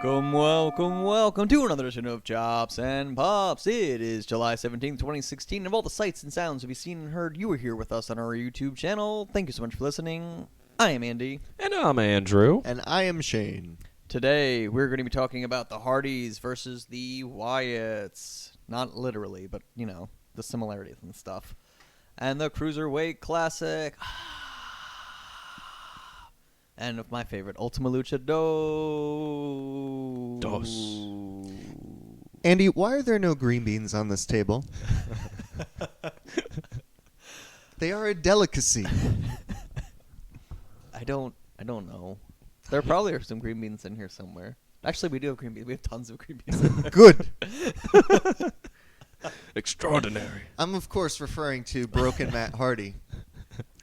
Welcome to another edition of Chops and Pops. It is July 17th, 2016, and of all the sights and sounds to be seen and heard, you are here with us on our YouTube channel. Thank you so much for listening. I am Andy. And I'm Andrew. And I am Shane. Today, we're going to be talking about the Hardys versus the Wyatts. Not literally, but, you know, the similarities and stuff. And the Cruiserweight Classic. And of my favorite, Ultima Lucha Dos. Andy, why are there no green beans on this table? They are a delicacy. I don't know. There probably are some green beans in here somewhere. Actually, we do have green beans. We have tons of green beans. Good. Extraordinary. I'm, of course, referring to Broken Matt Hardy.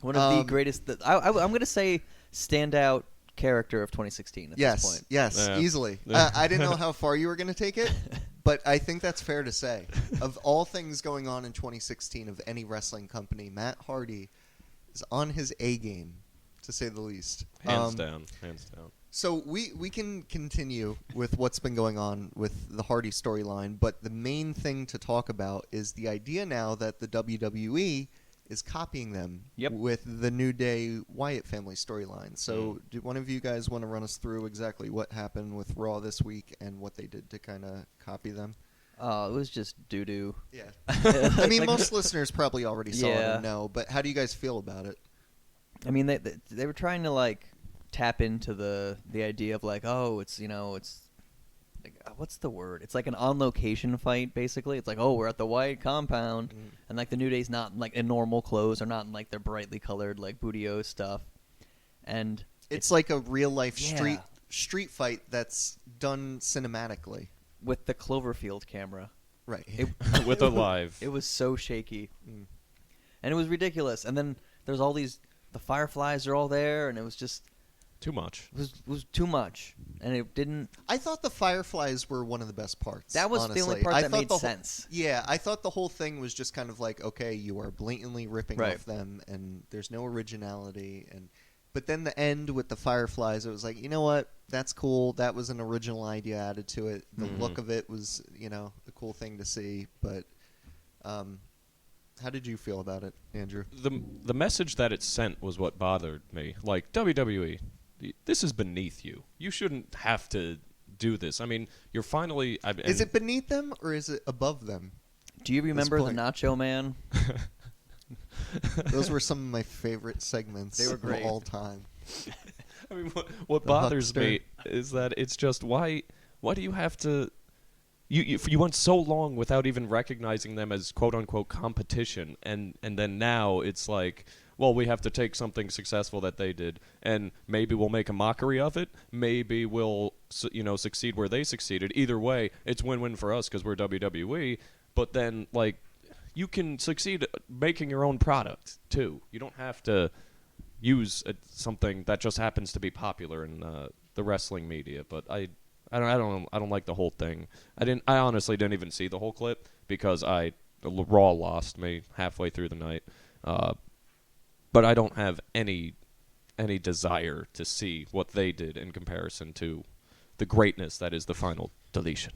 One of the greatest. I'm going to say standout character of 2016 at this point. Yes, easily. I didn't know how far you were going to take it, but I think that's fair to say. Of all things going on in 2016 of any wrestling company, Matt Hardy is on his A game, to say the least. Hands down. So we can continue with what's been going on with the Hardy storyline, but the main thing to talk about is the idea now that the WWE is copying them with the New Day Wyatt family storyline. So do one of you guys want to run us through exactly what happened with Raw this week and what they did to kind of copy them? It was just doo-doo. Yeah. I mean, most listeners probably already saw it and know, but how do you guys feel about it? I mean, they were trying to, like, tap into the idea of, like, oh, it's, you know, it's, like, what's the word? It's like an on-location fight, basically. It's like, oh, we're at the Wyatt compound, and, like, the New Day's not, like, in normal clothes or not in, like, their brightly colored, like, Bootio stuff. And it's like a real-life street fight that's done cinematically. With the Cloverfield camera. Right. With a live. It was so shaky. And it was ridiculous. And then there's all these, the Fireflies are all there, and it was just... Too much. It was too much, and it didn't... I thought the Fireflies were one of the best parts. That was honestly. the only part that made sense. Yeah, I thought the whole thing was just kind of like, okay, you are blatantly ripping off them, and there's no originality. But then the end with the Fireflies, it was like, you know what? That's cool. That was an original idea added to it. The look of it was, you know, a cool thing to see. But how did you feel about it, Andrew? The message that it sent was what bothered me. Like, WWE... This is beneath you. You shouldn't have to do this. I mean, you're finally... Is it beneath them or is it above them? Do you remember the Nacho Man? Those were some of my favorite segments they were great. of all time. I mean, what bothers me is that it's just, why do you have to... You went so long without even recognizing them as quote-unquote competition, and then now it's like... Well, we have to take something successful that they did, and maybe we'll make a mockery of it. Maybe we'll, succeed where they succeeded. Either way, it's win-win for us because we're WWE. But then, like, you can succeed making your own product too. You don't have to use something that just happens to be popular in the wrestling media. But I don't like the whole thing. I honestly didn't even see the whole clip because Raw lost me halfway through the night. But I don't have any desire to see what they did in comparison to the greatness that is the final deletion.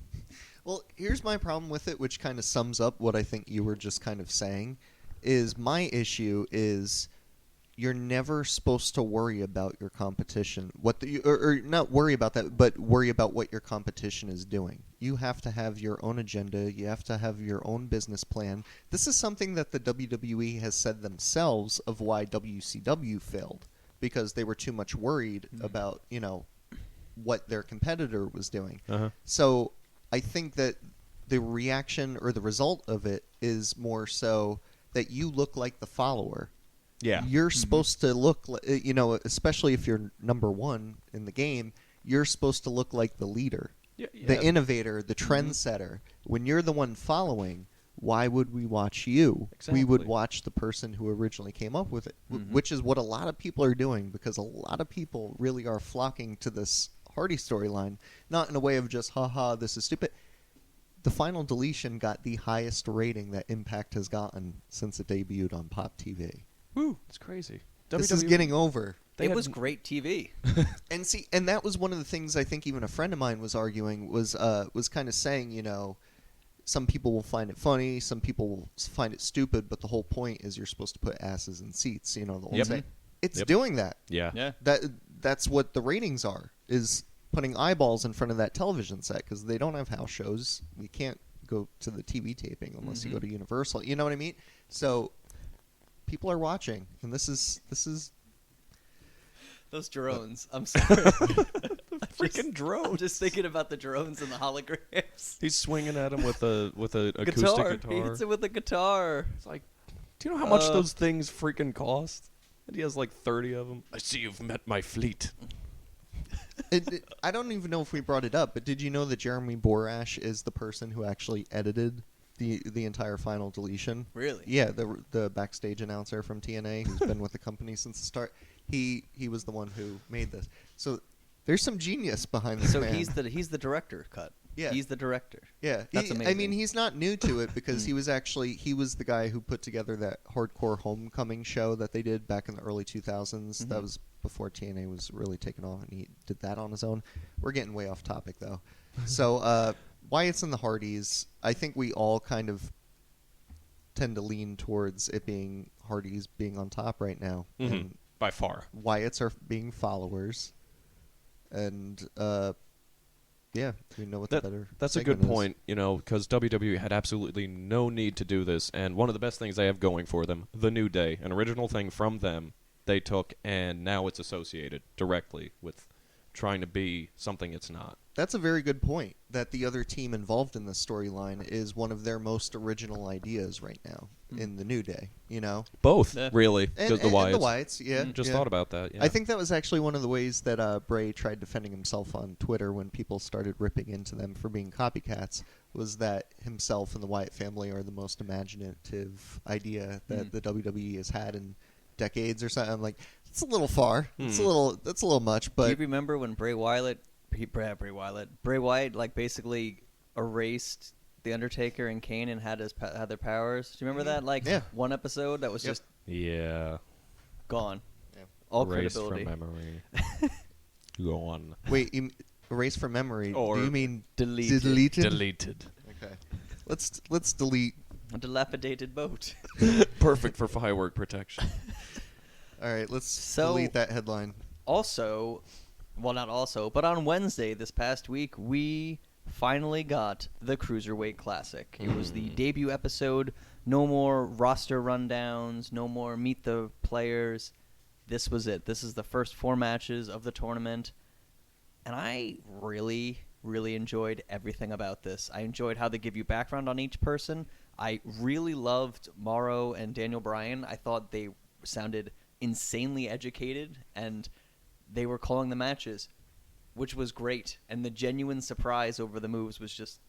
Well, here's my problem with it, which kind of sums up what I think you were just kind of saying, is my issue is you're never supposed to worry about your competition. Or not worry about that, but worry about what your competition is doing. You have to have your own agenda. You have to have your own business plan. This is something that the WWE has said themselves of why WCW failed, because they were too much worried about, what their competitor was doing. So I think that the reaction or the result of it is more so that you look like the follower. Yeah. You're supposed to look, especially if you're number one in the game, you're supposed to look like the leader, the innovator, the trendsetter. When you're the one following, why would we watch you? Exactly. We would watch the person who originally came up with it, which is what a lot of people are doing, because a lot of people really are flocking to this Hardy storyline, not in a way of just, haha, this is stupid. The final deletion got the highest rating that Impact has gotten since it debuted on Pop TV. Woo, it's crazy. This is getting over. It was great TV. And that was one of the things I think even a friend of mine was arguing was kind of saying, you know, some people will find it funny, some people will find it stupid, but the whole point is you're supposed to put asses in seats, you know, the whole thing. It's doing that. Yeah. That's what the ratings are, is putting eyeballs in front of that television set, because they don't have house shows. You can't go to the TV taping unless you go to Universal. You know what I mean? So people are watching, and this is those drones. I'm sorry. Freaking drones. I'm just thinking about the drones and the holograms. He's swinging at him with a acoustic guitar. He hits it with a guitar. It's like, do you know how much those things freaking cost? And he has like 30 of them. I see you've met my fleet. I don't even know if we brought it up, but did you know that Jeremy Borash is the person who actually edited the entire final deletion? Really? Yeah, the backstage announcer from TNA who's been with the company since the start. He was the one who made this. So there's some genius behind this man. So he's the director cut. Yeah. He's the director. Yeah. That's amazing. I mean, he's not new to it because he was the guy who put together that Hardcore Homecoming show that they did back in the early 2000s. That was before TNA was really taken off, and he did that on his own. We're getting way off topic, though. So Wyatts and the Hardys, I think we all kind of tend to lean towards it being Hardys being on top right now. And by far. Wyatts are being followers. And, yeah, we know what the better That's a good point, you know, because WWE had absolutely no need to do this. And one of the best things they have going for them, The New Day, an original thing from them, they took, and now it's associated directly with trying to be something it's not. That's a very good point, that the other team involved in this storyline is one of their most original ideas right now in the New Day, you know? Both, Yeah. really. And the Wyatts. the Wyatts, yeah. Just yeah. thought about that, yeah. I think that was actually one of the ways that Bray tried defending himself on Twitter when people started ripping into them for being copycats, was that himself and the Wyatt family are the most imaginative idea that the WWE has had in decades or something. I'm like, it's a little far. That's a little much, but do you remember when Bray Wyatt like basically erased the Undertaker and Kane and had their powers? Do you remember that? Like one episode that was just gone. Yeah. All Erased credibility. from memory. Go on. Wait, erase from memory. Or do you mean deleted? Deleted. Okay. Let's delete. A dilapidated boat. Perfect for firework protection. All right, let's delete that headline. Also, well, not also, but on Wednesday this past week, we finally got the Cruiserweight Classic. It was the debut episode. No more roster rundowns. No more meet the players. This was it. This is the first 4 matches of the tournament. And I really, really enjoyed everything about this. I enjoyed how they give you background on each person. I really loved Morrow and Daniel Bryan. I thought they sounded insanely educated, and they were calling the matches, which was great. And the genuine surprise over the moves was just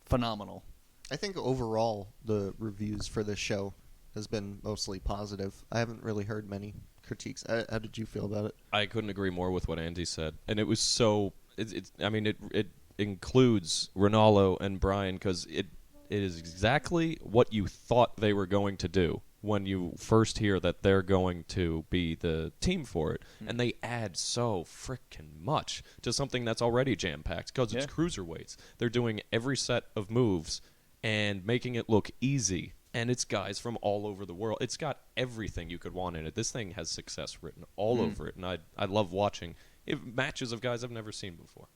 phenomenal. I think overall the reviews for this show has been mostly positive. I haven't really heard many critiques. How did you feel about it? I couldn't agree more with what Andy said, and it was so. It includes Ronaldo and Bryan because it is exactly what you thought they were going to do when you first hear that they're going to be the team for it. And they add so frickin' much to something that's already jam-packed because it's cruiserweights. They're doing every set of moves and making it look easy. And it's guys from all over the world. It's got everything you could want in it. This thing has success written all over it. And I love watching matches of guys I've never seen before.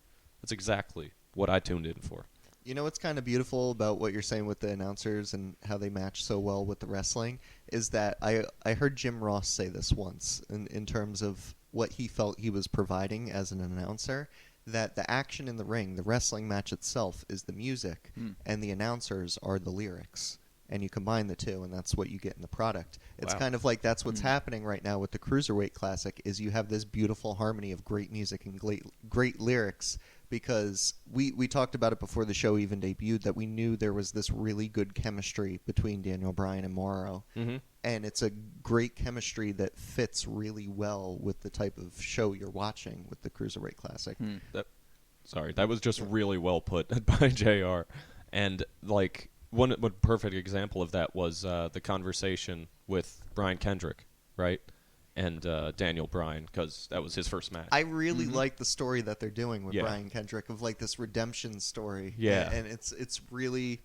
That's exactly what I tuned in for. You know what's kind of beautiful about what you're saying with the announcers and how they match so well with the wrestling is that I heard Jim Ross say this once in terms of what he felt he was providing as an announcer, that the action in the ring, the wrestling match itself, is the music, and the announcers are the lyrics. And you combine the two, and that's what you get in the product. It's kind of like that's what's happening right now with the Cruiserweight Classic, is you have this beautiful harmony of great music and great lyrics, because we talked about it before the show even debuted, that we knew there was this really good chemistry between Daniel Bryan and Morrow. And it's a great chemistry that fits really well with the type of show you're watching with the Cruiserweight Classic. That was just really well put by JR. And, like, one perfect example of that was the conversation with Brian Kendrick, right? and Daniel Bryan, because that was his first match. I really like the story that they're doing with Yeah. Brian Kendrick of like this redemption story. Yeah. And it's really,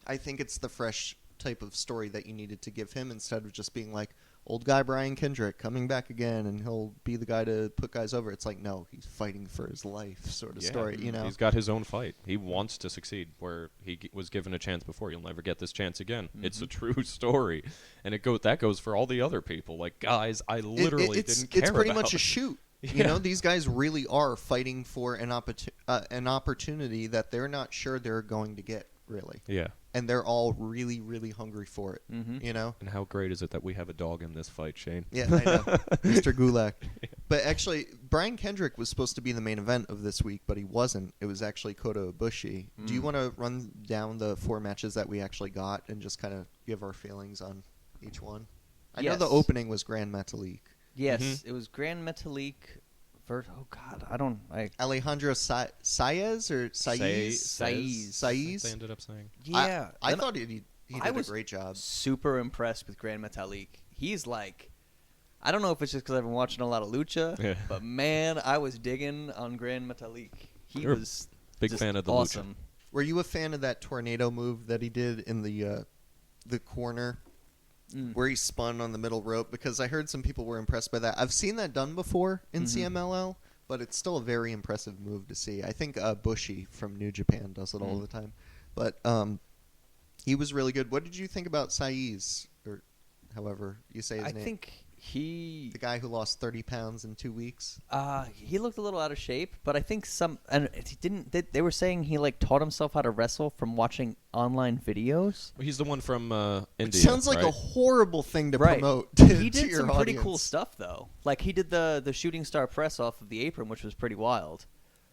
I think it's the fresh type of story that you needed to give him instead of just being like, old guy Brian Kendrick coming back again and he'll be the guy to put guys over. It's like, no, he's fighting for his life sort of story, you know? He's got his own fight. He wants to succeed where he was given a chance before. You'll never get this chance again. It's a true story. And that goes for all the other people. Like, guys, I literally didn't care It's pretty about. much a shoot. You Yeah. know, these guys really are fighting for an opportunity that they're not sure they're going to get, really. Yeah. And they're all really, really hungry for it, you know? And how great is it that we have a dog in this fight, Shane? Yeah, I know. Mr. Gulak. But actually, Brian Kendrick was supposed to be the main event of this week, but he wasn't. It was actually Kota Ibushi. Do you want to run down the 4 matches that we actually got and just kind of give our feelings on each one? I know the Yes. opening was Grand Metalik. Yes, it was Grand Metalik. Oh God, Alejandro Saez or Saiz? Saiz. They ended up saying. Yeah, I thought he did a great job. Super impressed with Grand Metalik. He's like, I don't know if it's just because I've been watching a lot of Lucha, but man, I was digging on Grand Metalik. He You're a was big just fan of the awesome. Lucha. Were you a fan of that tornado move that he did in the corner? Where he spun on the middle rope, because I heard some people were impressed by that. I've seen that done before in CMLL, but it's still a very impressive move to see. I think Bushi from New Japan does it all the time. But he was really good. What did you think about Saiz, or however you say his name? I think the guy who lost 30 pounds in 2 weeks? he looked a little out of shape, but I think he didn't. They were saying he like taught himself how to wrestle from watching online videos. He's the one from India. It sounds like right? a horrible thing to Right. promote. He did to some your pretty audience. cool stuff though. Like he did the shooting star press off of the apron, which was pretty wild.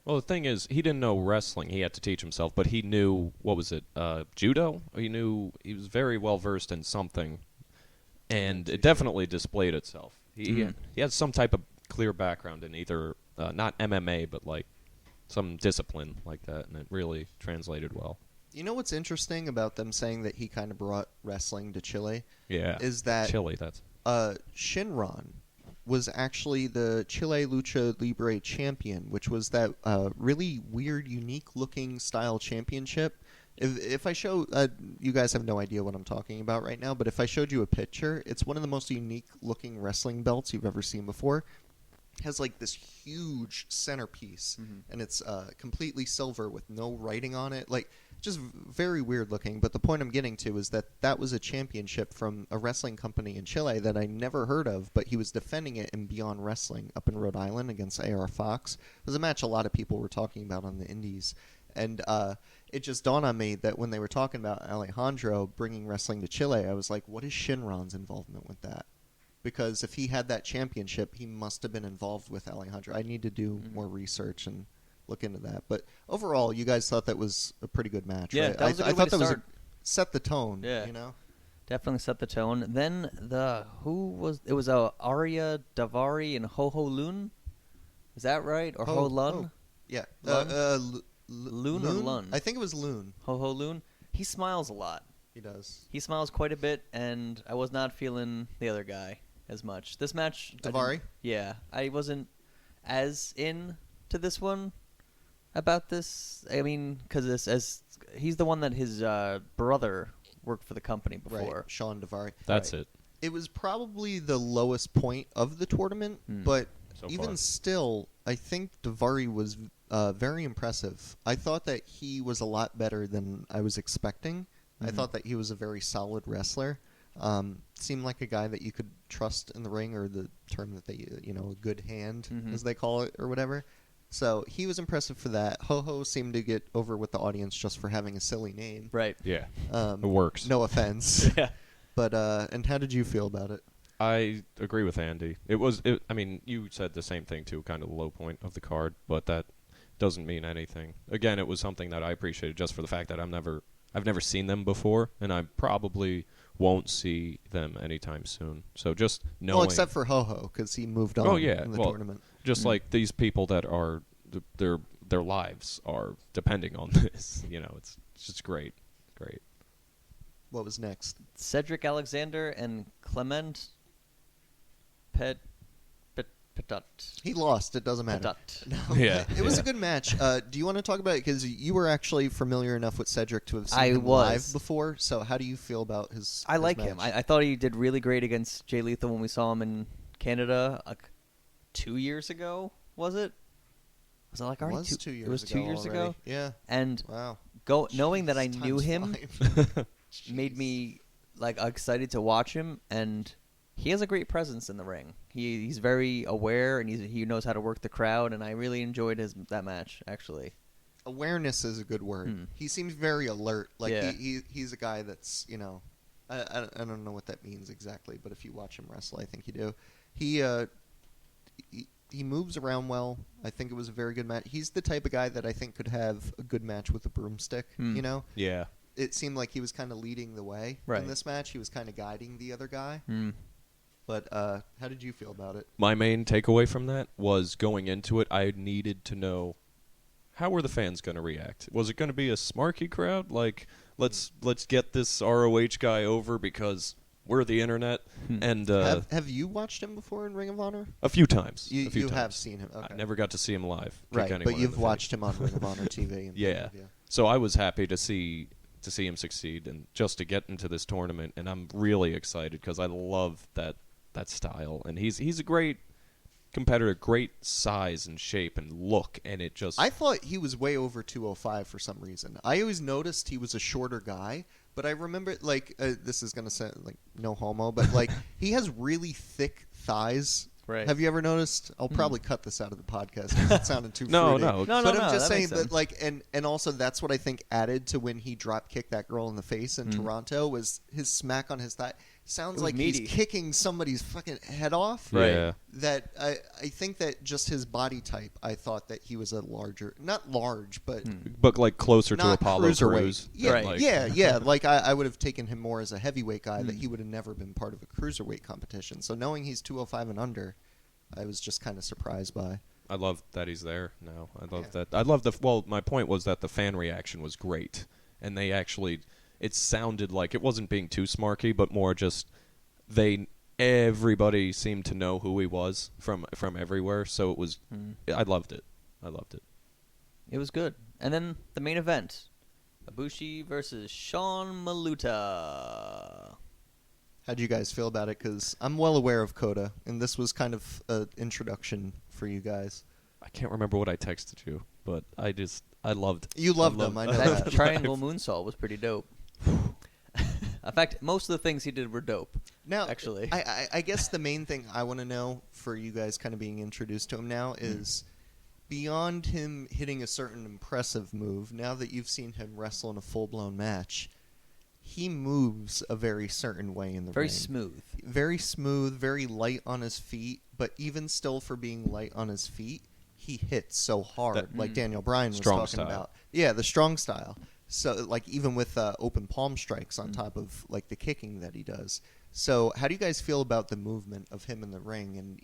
Well, the thing is, he didn't know wrestling. He had to teach himself, but he knew, what was it, judo? He was very well versed in something, and it definitely displayed itself. He had some type of clear background in either, not MMA, but like some discipline like that, and it really translated well. You know what's interesting about them saying that he kind of brought wrestling to Chile? Yeah. Is that Chile, that's... Shinron was actually the Chile Lucha Libre champion, which was that really weird, unique-looking style championship. If I show... you guys have no idea what I'm talking about right now, but if I showed you a picture, it's one of the most unique-looking wrestling belts you've ever seen before. It has like this huge centerpiece, and it's completely silver with no writing on it. Like, just very weird looking. But the point I'm getting to is that was a championship from a wrestling company in Chile that I never heard of, but he was defending it in Beyond Wrestling up in Rhode Island against AR Fox. It was a match a lot of people were talking about on the indies. And it just dawned on me that when they were talking about Alejandro bringing wrestling to Chile, I was like, what is Shinron's involvement with that? Because if he had that championship, he must have been involved with Alejandro. I need to do more research and look into that. But overall, you guys thought that was a pretty good match, Yeah, right? that was a I good thought way to that start. set the tone, Yeah. you know? Definitely set the tone. Then it was Arya Davari and Ho Ho Lun. Is that right? Or Ho Lun? Yeah. Lun? Lun or Lun? I think it was Lun. Ho Ho Lun. He smiles a lot. He does. He smiles quite a bit, and I was not feeling the other guy as much. This match... Davari? I wasn't as in to this one about this. I mean, because he's the one that his brother worked for the company before. Right, Sean Davari. That's Right. it. It was probably the lowest point of the tournament, but So even far. still, I think Davari was very impressive. I thought that he was a lot better than I was expecting. I thought that he was a very solid wrestler. Seemed like a guy that you could trust in the ring, or the term that they, a good hand, as they call it, or whatever. So he was impressive for that. Ho-Ho seemed to get over with the audience just for having a silly name. Right. Yeah. It works. No offense. Yeah. But, and how did you feel about it? I agree with Andy. I mean, you said the same thing too, kind of the low point of the card, but that doesn't mean anything. Again, it was something that I appreciated just for the fact that I've never seen them before, and I probably won't see them anytime soon. So just knowing... Well, except for Ho-Ho, because he moved on in the tournament. Just like these people that are... Their lives are depending on this. It's just great. Great. What was next? Cedric Alexander and Clement Patut. He lost. It doesn't matter. Patut. No, Yeah, it was yeah. a good match. Do you want to talk about it? Because you were actually familiar enough with Cedric to have seen I him was. live before. So how do you feel about his I like match? him. I thought he did really great against Jay Lethal when we saw him in Canada 2 years ago, was it? Was it like already It was 2 years It was ago 2 years already. ago? Yeah. And Wow. knowing that I Jeez, knew time's him flying. made me like excited to watch him, and he has a great presence in the ring. He's very aware, and he knows how to work the crowd, and I really enjoyed that match, actually. Awareness is a good word. He seems very alert. Like Yeah. he's a guy that's, I don't know what that means exactly, but if you watch him wrestle, I think you do. He moves around well. I think it was a very good match. He's the type of guy that I think could have a good match with a broomstick, Yeah. It seemed like he was kind of leading the way Right. in this match. He was kind of guiding the other guy. Mm. But how did you feel about it? My main takeaway from that was going into it, I needed to know how were the fans going to react. Was it going to be a smarky crowd? Like, let's get this ROH guy over because we're the internet. And Have you watched him before in Ring of Honor? a few times. You a few times. have seen him. Okay. I never got to see him live. kick Right, anyone but in you've the face. watched him on Ring of Honor TV. And Yeah. So I was happy to see him succeed and just to get into this tournament, and I'm really excited because I love that style, and he's a great competitor, great size and shape and look, and it just I thought he was way over 205 for some reason. I always noticed he was a shorter guy, but I remember, like, this is going to sound like no homo, but, like, he has really thick thighs. Right. Have you ever noticed? I'll probably cut this out of the podcast because it sounded too No, fruity. no. No, But no, I'm just that saying makes that, sense. like, and also that's what I think added to when he drop kicked that girl in the face in Toronto was his smack on his thigh. Sounds was like meaty. he's kicking somebody's fucking head off. Right. Yeah. That I think that just his body type, I thought that he was a larger, not large, but but like closer to not Apollo cruiserweight. Crews. Yeah, Right. Like, yeah. Like I would have taken him more as a heavyweight guy. That he would have never been part of a cruiserweight competition. So knowing he's 205 and under, I was just kind of surprised by. I love that he's there now. I love Yeah. that. I love well, my point was that the fan reaction was great, and they actually, it sounded like it wasn't being too smarky, but more just everybody seemed to know who he was from everywhere. So it was, I loved it. It was good. And then the main event, Ibushi versus Sean Maluta. How do you guys feel about it? Because I'm well aware of Coda, and this was kind of an introduction for you guys. I can't remember what I texted you, but I loved. You loved him, I know That that. triangle moonsault was pretty dope. In fact, most of the things he did were dope. Now, actually, I guess the main thing I want to know for you guys kind of being introduced to him now is beyond him hitting a certain impressive move, now that you've seen him wrestle in a full-blown match, he moves a very certain way in the very ring. smooth. Very smooth, very light on his feet, but even still for being light on his feet, he hits so hard, like Daniel Bryan was Strong talking style. about. Yeah, the strong style. So, like, even with open palm strikes on top of, like, the kicking that he does. So, how do you guys feel about the movement of him in the ring? And,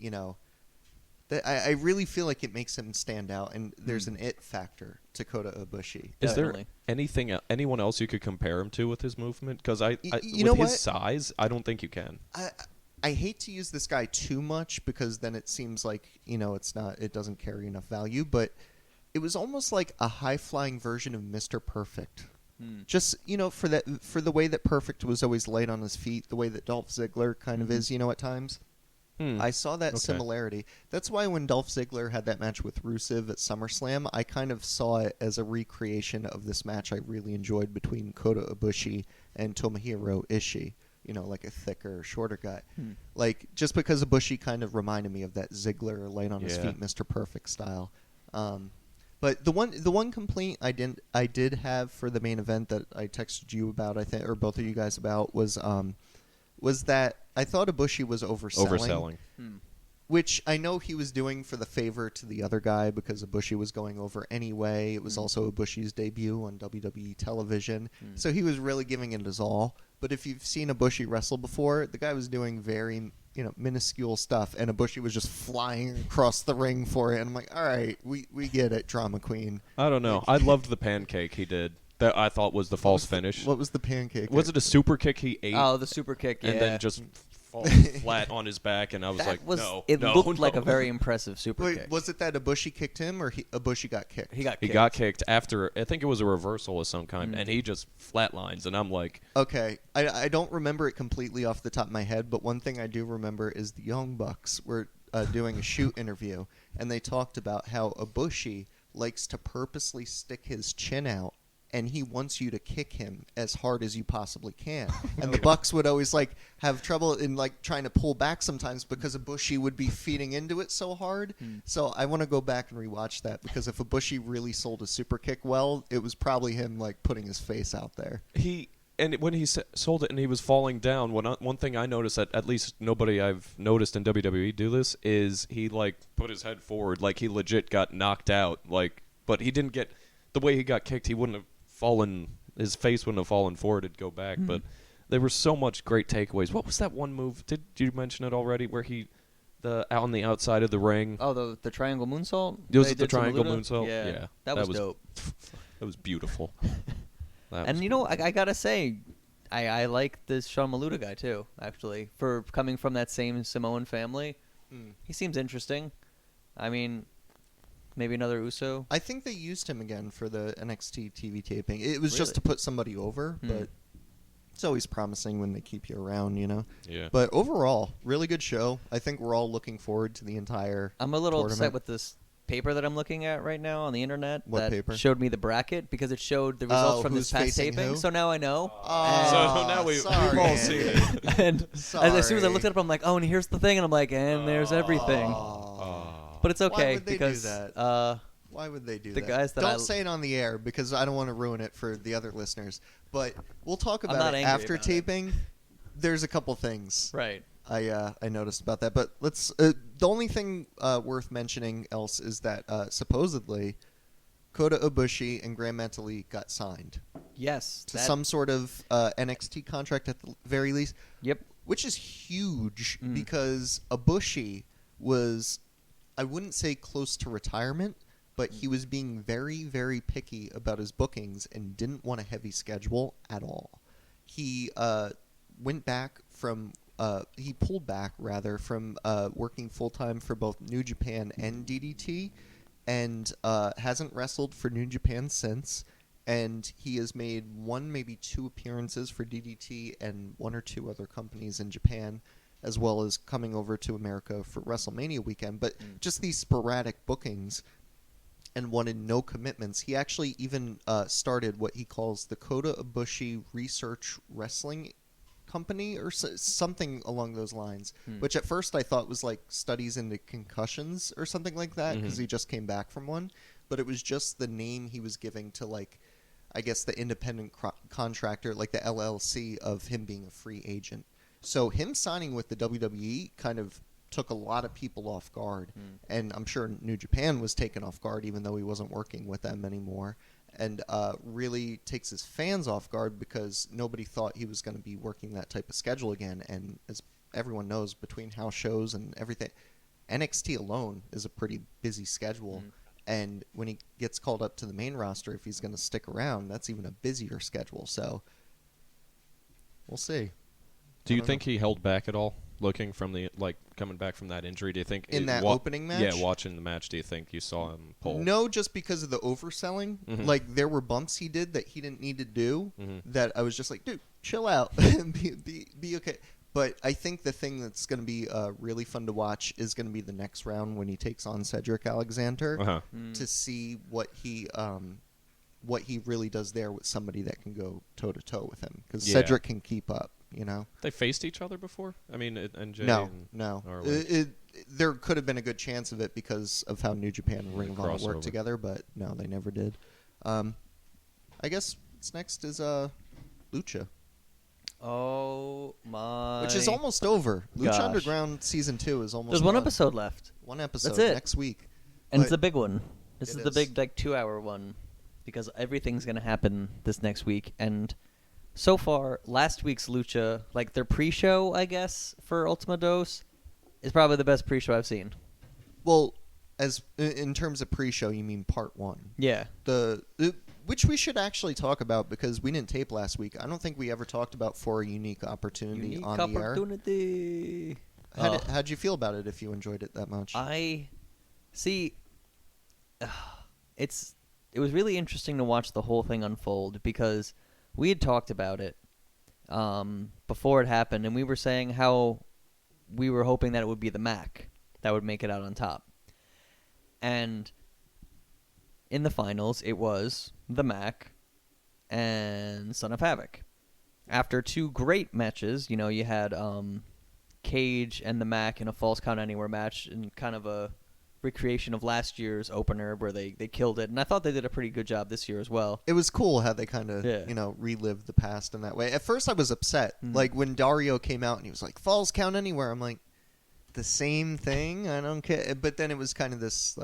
I really feel like it makes him stand out, and there's an it factor to Kota Ibushi. Is Definitely. there anyone else you could compare him to with his movement? Because you with know his what? size, I don't think you can. I hate to use this guy too much because then it seems like, it doesn't carry enough value, but it was almost like a high-flying version of Mr. Perfect. Just, for the way that Perfect was always light on his feet, the way that Dolph Ziggler kind of is, at times. I saw that Okay. similarity. That's why when Dolph Ziggler had that match with Rusev at SummerSlam, I kind of saw it as a recreation of this match I really enjoyed between Kota Ibushi and Tomohiro Ishii. Like a thicker, shorter guy. Like, just because Ibushi kind of reminded me of that Ziggler light on his Yeah. feet, Mr. Perfect style. But the one complaint I did have for the main event that I texted you about, I think, or both of you guys about, was that I thought Ibushi was overselling. Which I know he was doing for the favor to the other guy because Ibushi was going over anyway. It was also Ibushi's debut on WWE television. So he was really giving it his all. But if you've seen Ibushi wrestle before, the guy was doing very, minuscule stuff. And Ibushi was just flying across the ring for it. And I'm like, all right, we get it, drama queen. I don't know. I loved the pancake he did. That I thought was the false finish. What was the pancake? Was it a super kick he ate Oh, the super kick, yeah. and then just fall flat on his back, and I was like, no, it no, looked like no. a very impressive super Wait, kick. was it that Ibushi kicked him, or Ibushi got kicked? He got He kicked. got kicked after, I think it was a reversal of some kind, and he just flatlines, and I'm like, Okay, I don't remember it completely off the top of my head, but one thing I do remember is the Young Bucks were doing a shoot interview, and they talked about how Ibushi likes to purposely stick his chin out, and he wants you to kick him as hard as you possibly can. And the Bucks would always have trouble in trying to pull back sometimes because Ibushi would be feeding into it so hard. So I want to go back and rewatch that, because if Ibushi really sold a super kick well, it was probably him putting his face out there. And when he sold it and he was falling down, one thing I noticed that at least nobody I've noticed in WWE do this is he put his head forward, he legit got knocked out, but he didn't get the way he got kicked. He wouldn't have fallen, his face wouldn't have fallen forward. It'd go back. But there were so much great takeaways. What was that one move? Did you mention it already? Where on the outside of the ring? Oh, the triangle moonsault. Was it the triangle moonsault? Yeah, that was dope. That was beautiful. And I gotta say, I like this Sean Maluta guy too. Actually, for coming from that same Samoan family, he seems interesting. I mean, maybe another Uso. I think they used him again for the NXT TV taping. It was Really? just to put somebody over, but it's always promising when they keep you around, Yeah. But overall, really good show. I think we're all looking forward to the entire I'm a little tournament. upset with this paper that I'm looking at right now on the internet. What that paper? showed me the bracket because it showed the results from this who's past facing taping. who? So now I know. So now we've sorry, all Andy. seen it. And as soon as I Sorry. looked it up, I'm like, oh, and here's the thing, and I'm like, and there's everything. But it's okay would they do because that? Why would they do The that? guys that Don't say it on the air, because I don't want to ruin it for the other listeners. But we'll talk I'm about not it angry after about it. taping. There's a couple things right. I noticed about that, but let's. The only thing worth mentioning else is that supposedly Kota Ibushi and Gran Metalik got signed Yes. to some sort of NXT contract at the very least. Yep. Which is huge because Ibushi was, I wouldn't say close to retirement, but he was being very, very picky about his bookings and didn't want a heavy schedule at all. He went back from. He pulled back rather from working full time for both New Japan and DDT, and hasn't wrestled for New Japan since. And he has made one, maybe two appearances for DDT and one or two other companies in Japan, as well as coming over to America for WrestleMania weekend. But just these sporadic bookings, and wanted no commitments. He actually even started what he calls the Kota Ibushi Research Wrestling Company or something along those lines, which at first I thought was like studies into concussions or something like that, because he just came back from one. But it was just the name he was giving to, like, I guess the independent contractor, like the LLC of him being a free agent. So him signing with the WWE kind of took a lot of people off guard. And I'm sure New Japan was taken off guard, even though he wasn't working with them anymore. And really takes his fans off guard because nobody thought he was going to be working that type of schedule again. And as everyone knows, between house shows and everything, NXT alone is a pretty busy schedule. And when he gets called up to the main roster, if he's going to stick around, that's even a busier schedule. So we'll see. Do you think he held back at all, looking from the coming back from that injury? Do you think In that opening match? Yeah, watching the match, do you think you saw him pull? No, just because of the overselling. Like, there were bumps he did that he didn't need to do that I was just like, dude, chill out. be okay. But I think the thing that's going to be really fun to watch is going to be the next round when he takes on Cedric Alexander to see what he really does there with somebody that can go toe-to-toe with him. Because Cedric can keep up, you know? They faced each other before? I mean, and Jay No. or like- There could have been a good chance of it because of how New Japan and Ring of Honor work crossover. together, but no, they never did. I guess what's next is Lucha. Oh my! Which is almost over. gosh. Lucha Underground Season 2 is almost There's one done. episode left, One episode That's it. next week. and it's But the big one. This it is the is. big 2-hour one, because everything's gonna happen this next week. And so far, last week's Lucha, like their pre-show, I guess, for Ultima Dose, is probably the best pre-show I've seen. Well, as in terms of pre-show, you mean part 1. Yeah. Which we should actually talk about because we didn't tape last week. I don't think we ever talked about For a Unique Opportunity on the air. Opportunity. How'd you feel about it if you enjoyed it that much? I see. It was really interesting to watch the whole thing unfold because we had talked about it before it happened, and we were saying how we were hoping that it would be the Mac that would make it out on top. And in the finals, it was the Mac and Son of Havoc. After two great matches, you had Cage and the Mac in a Falls Count Anywhere match and kind of a recreation of last year's opener where they killed it. And I thought they did a pretty good job this year as well. It was cool how they kind of, relived the past in that way. At first I was upset. Like when Dario came out and he was like, Falls Count Anywhere. I'm like, the same thing? I don't care. But then it was kind of this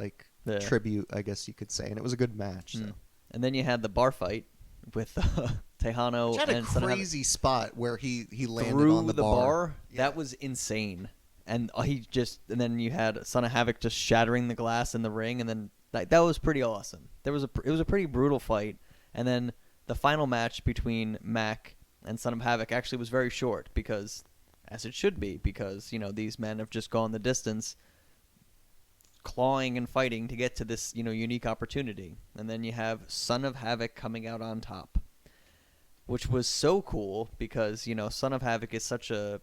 tribute, I guess you could say. And it was a good match. So. And then you had the bar fight with Tejano. He had a crazy spot where he landed on the bar. Yeah. That was insane. And then you had Son of Havoc just shattering the glass in the ring, and then that was pretty awesome. It was a pretty brutal fight, and then the final match between Mac and Son of Havoc actually was very short because, as it should be, because these men have just gone the distance, clawing and fighting to get to this unique opportunity, and then you have Son of Havoc coming out on top, which was so cool because Son of Havoc is such a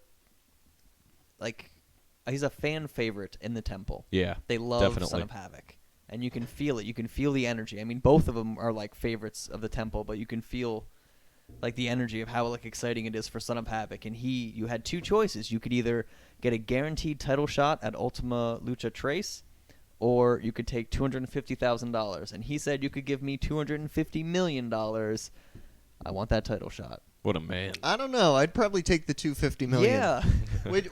he's a fan favorite in the temple. Yeah, they love definitely. Son of Havoc, and you can feel it. You can feel the energy. I mean, both of them are favorites of the temple, but you can feel the energy of how exciting it is for Son of Havoc. And you had two choices. You could either get a guaranteed title shot at Ultima Lucha Trace, or you could take $250,000. And he said, "You could give me $250 million. I want that title shot." What a man. I don't know. I'd probably take the $250 million. Yeah.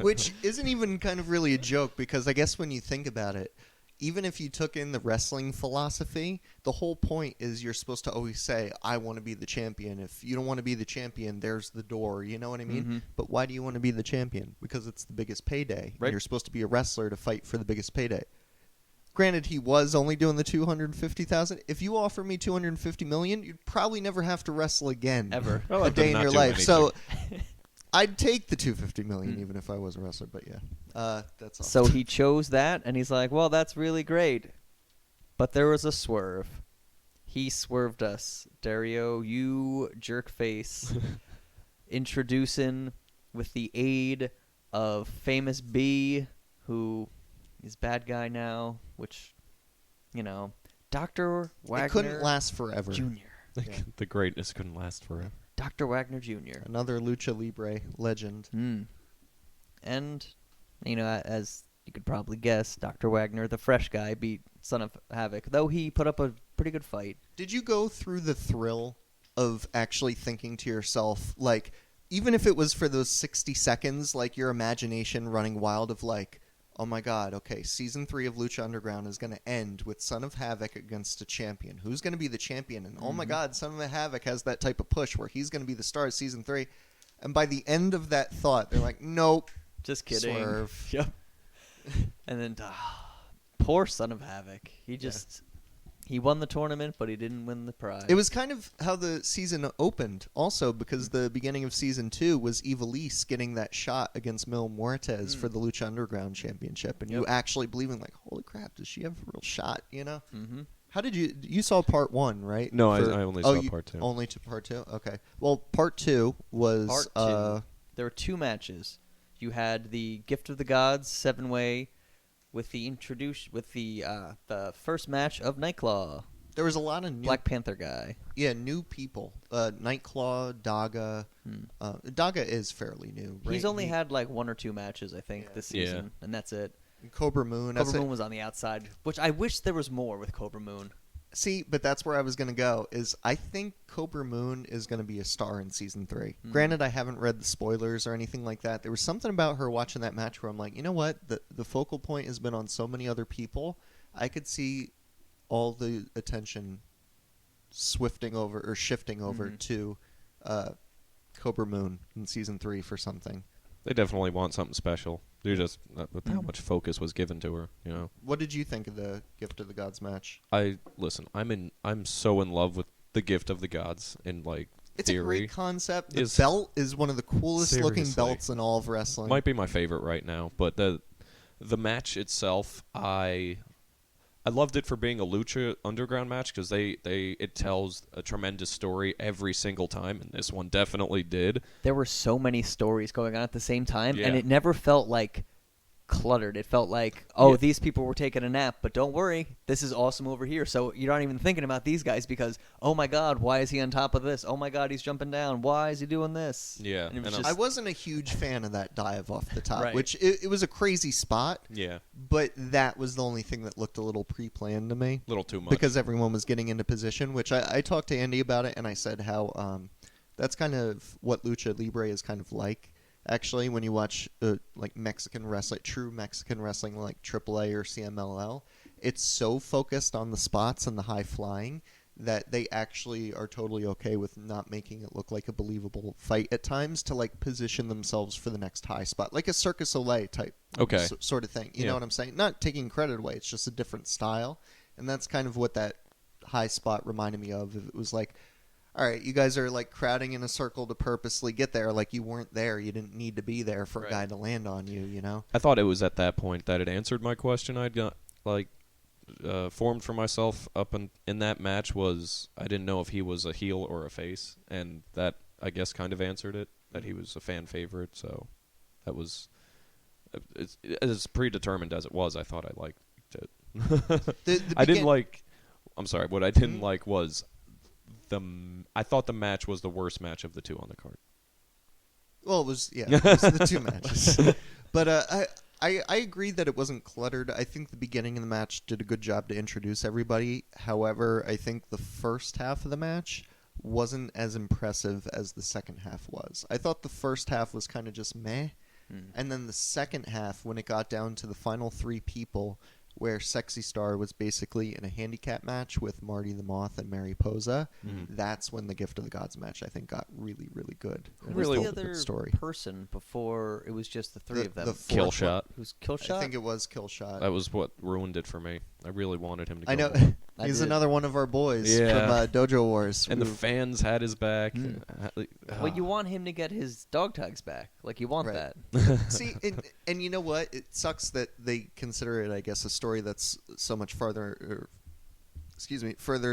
which isn't even kind of really a joke because I guess when you think about it, even if you took in the wrestling philosophy, the whole point is you're supposed to always say, I want to be the champion. If you don't want to be the champion, there's the door. You know what I mean? Mm-hmm. But why do you want to be the champion? Because it's the biggest payday. Right. You're supposed to be a wrestler to fight for the biggest payday. Granted, he was only doing the $250,000. If you offer me $250 million, you'd probably never have to wrestle again Ever. a day in your life. So I'd take the $250 million even if I was a wrestler. But yeah, that's all. So he chose that, and he's like, "Well, that's really great." But there was a swerve. He swerved us, Dario. You jerk face, introducing with the aid of Famous B, who is bad guy now, which, Dr. Wagner it couldn't last forever. Jr. Yeah. The greatness couldn't last forever. Dr. Wagner Jr. Another Lucha Libre legend. And, as you could probably guess, Dr. Wagner, the fresh guy, beat Son of Havoc, though he put up a pretty good fight. Did you go through the thrill of actually thinking to yourself, even if it was for those 60 seconds, your imagination running wild of oh my God, okay, Season 3 of Lucha Underground is going to end with Son of Havoc against a champion. Who's going to be the champion? And oh my God, Son of Havoc has that type of push where he's going to be the star of Season 3. And by the end of that thought, they're like, nope. Just kidding. Swerve. Yep. And then, poor Son of Havoc. He won the tournament, but he didn't win the prize. It was kind of how the season opened also because the beginning of Season 2 was Ivelisse getting that shot against Mil Muertes for the Lucha Underground Championship. And you actually believing holy crap, does she have a real shot, Mm-hmm. How did you saw part 1, right? No, I only saw part 2. Only to part 2? Okay. Well, part 2 was... Part 2. There were two matches. You had the Gift of the Gods 7-way with the first match of Nightclaw. There was a lot of new... Black Panther guy. Yeah, new people. Nightclaw, Daga. Daga is fairly new, right? He's only had one or two matches, I think, this season, and that's it. Cobra Moon. Cobra Moon was on the outside, which I wish there was more with Cobra Moon. See, but that's where I was going to go, is I think Cobra Moon is going to be a star in Season 3. Granted, I haven't read the spoilers or anything like that. There was something about her watching that match where I'm like, you know what? The focal point has been on so many other people. I could see all the attention shifting over to Cobra Moon in Season 3 for something. They definitely want something special. They're just with how much focus was given to her, What did you think of the Gift of the Gods match? I'm so in love with the gift of the gods in like It's theory. a great concept. The belt is one of the coolest looking Seriously. belts in all of wrestling. Might be my favorite right now, but the match itself, I loved it for being a Lucha Underground match because it tells a tremendous story every single time, and this one definitely did. There were so many stories going on at the same time, and Yeah. it never felt like cluttered. It felt like, these people were taking a nap, but don't worry, this is awesome over here. So you're not even thinking about these guys because, oh my God, why is he on top of this? Oh my God, he's jumping down. Why is he doing this? Yeah, And it was and just, I wasn't a huge fan of that dive off the top, Right. which it was a crazy spot, Yeah, but that was the only thing that looked a little pre-planned to me. a little too much. Because everyone was getting into position, which I talked to Andy about it, and I said how that's kind of what Lucha Libre is kind of like. Actually, when you watch like Mexican wrestling, true Mexican wrestling like AAA or CMLL, it's so focused on the spots and the high flying that they actually are totally okay with not making it look like a believable fight at times to like position themselves for the next high spot, like a Circus Soleil type sort of thing. You know what I'm saying? Not taking credit away, it's just a different style, and that's kind of what that high spot reminded me of. It was like, all right, you guys are like crowding in a circle to purposely get there. Like you weren't there. You didn't need to be there for a guy to land on you, you know? I thought it was at that point that it answered my question I'd got, formed for myself up in that match was I didn't know if he was a heel or a face, and that, I guess, kind of answered it, that he was a fan favorite, so that was, as predetermined as it was, I thought I liked it. I didn't like, I'm sorry, what I didn't like was I thought the match was the worst match of the two on the card. Well, it was the two matches. But I agree that it wasn't cluttered. I think the beginning of the match did a good job to introduce everybody. However, I think the first half of the match wasn't as impressive as the second half was. I thought the first half was kind of just meh. And then the second half, when it got down to the final three people, where Sexy Star was basically in a handicap match with Marty the Moth and Mariposa, that's when the Gift of the Gods match, I think, got really, really good. who And was told the a good other story. person before it was just the three of them? The fourth Kill one. Shot. Who's Killshot? I think it was Killshot. That was what ruined it for me. I really wanted him to go. I know. home. He's did. another one of our boys Yeah. from Dojo Wars. And the fans had his back. Well, you want him to get his dog tags back. Like, you want Right. that. See, and you know what? It sucks that they consider it, I guess, a story that's so much further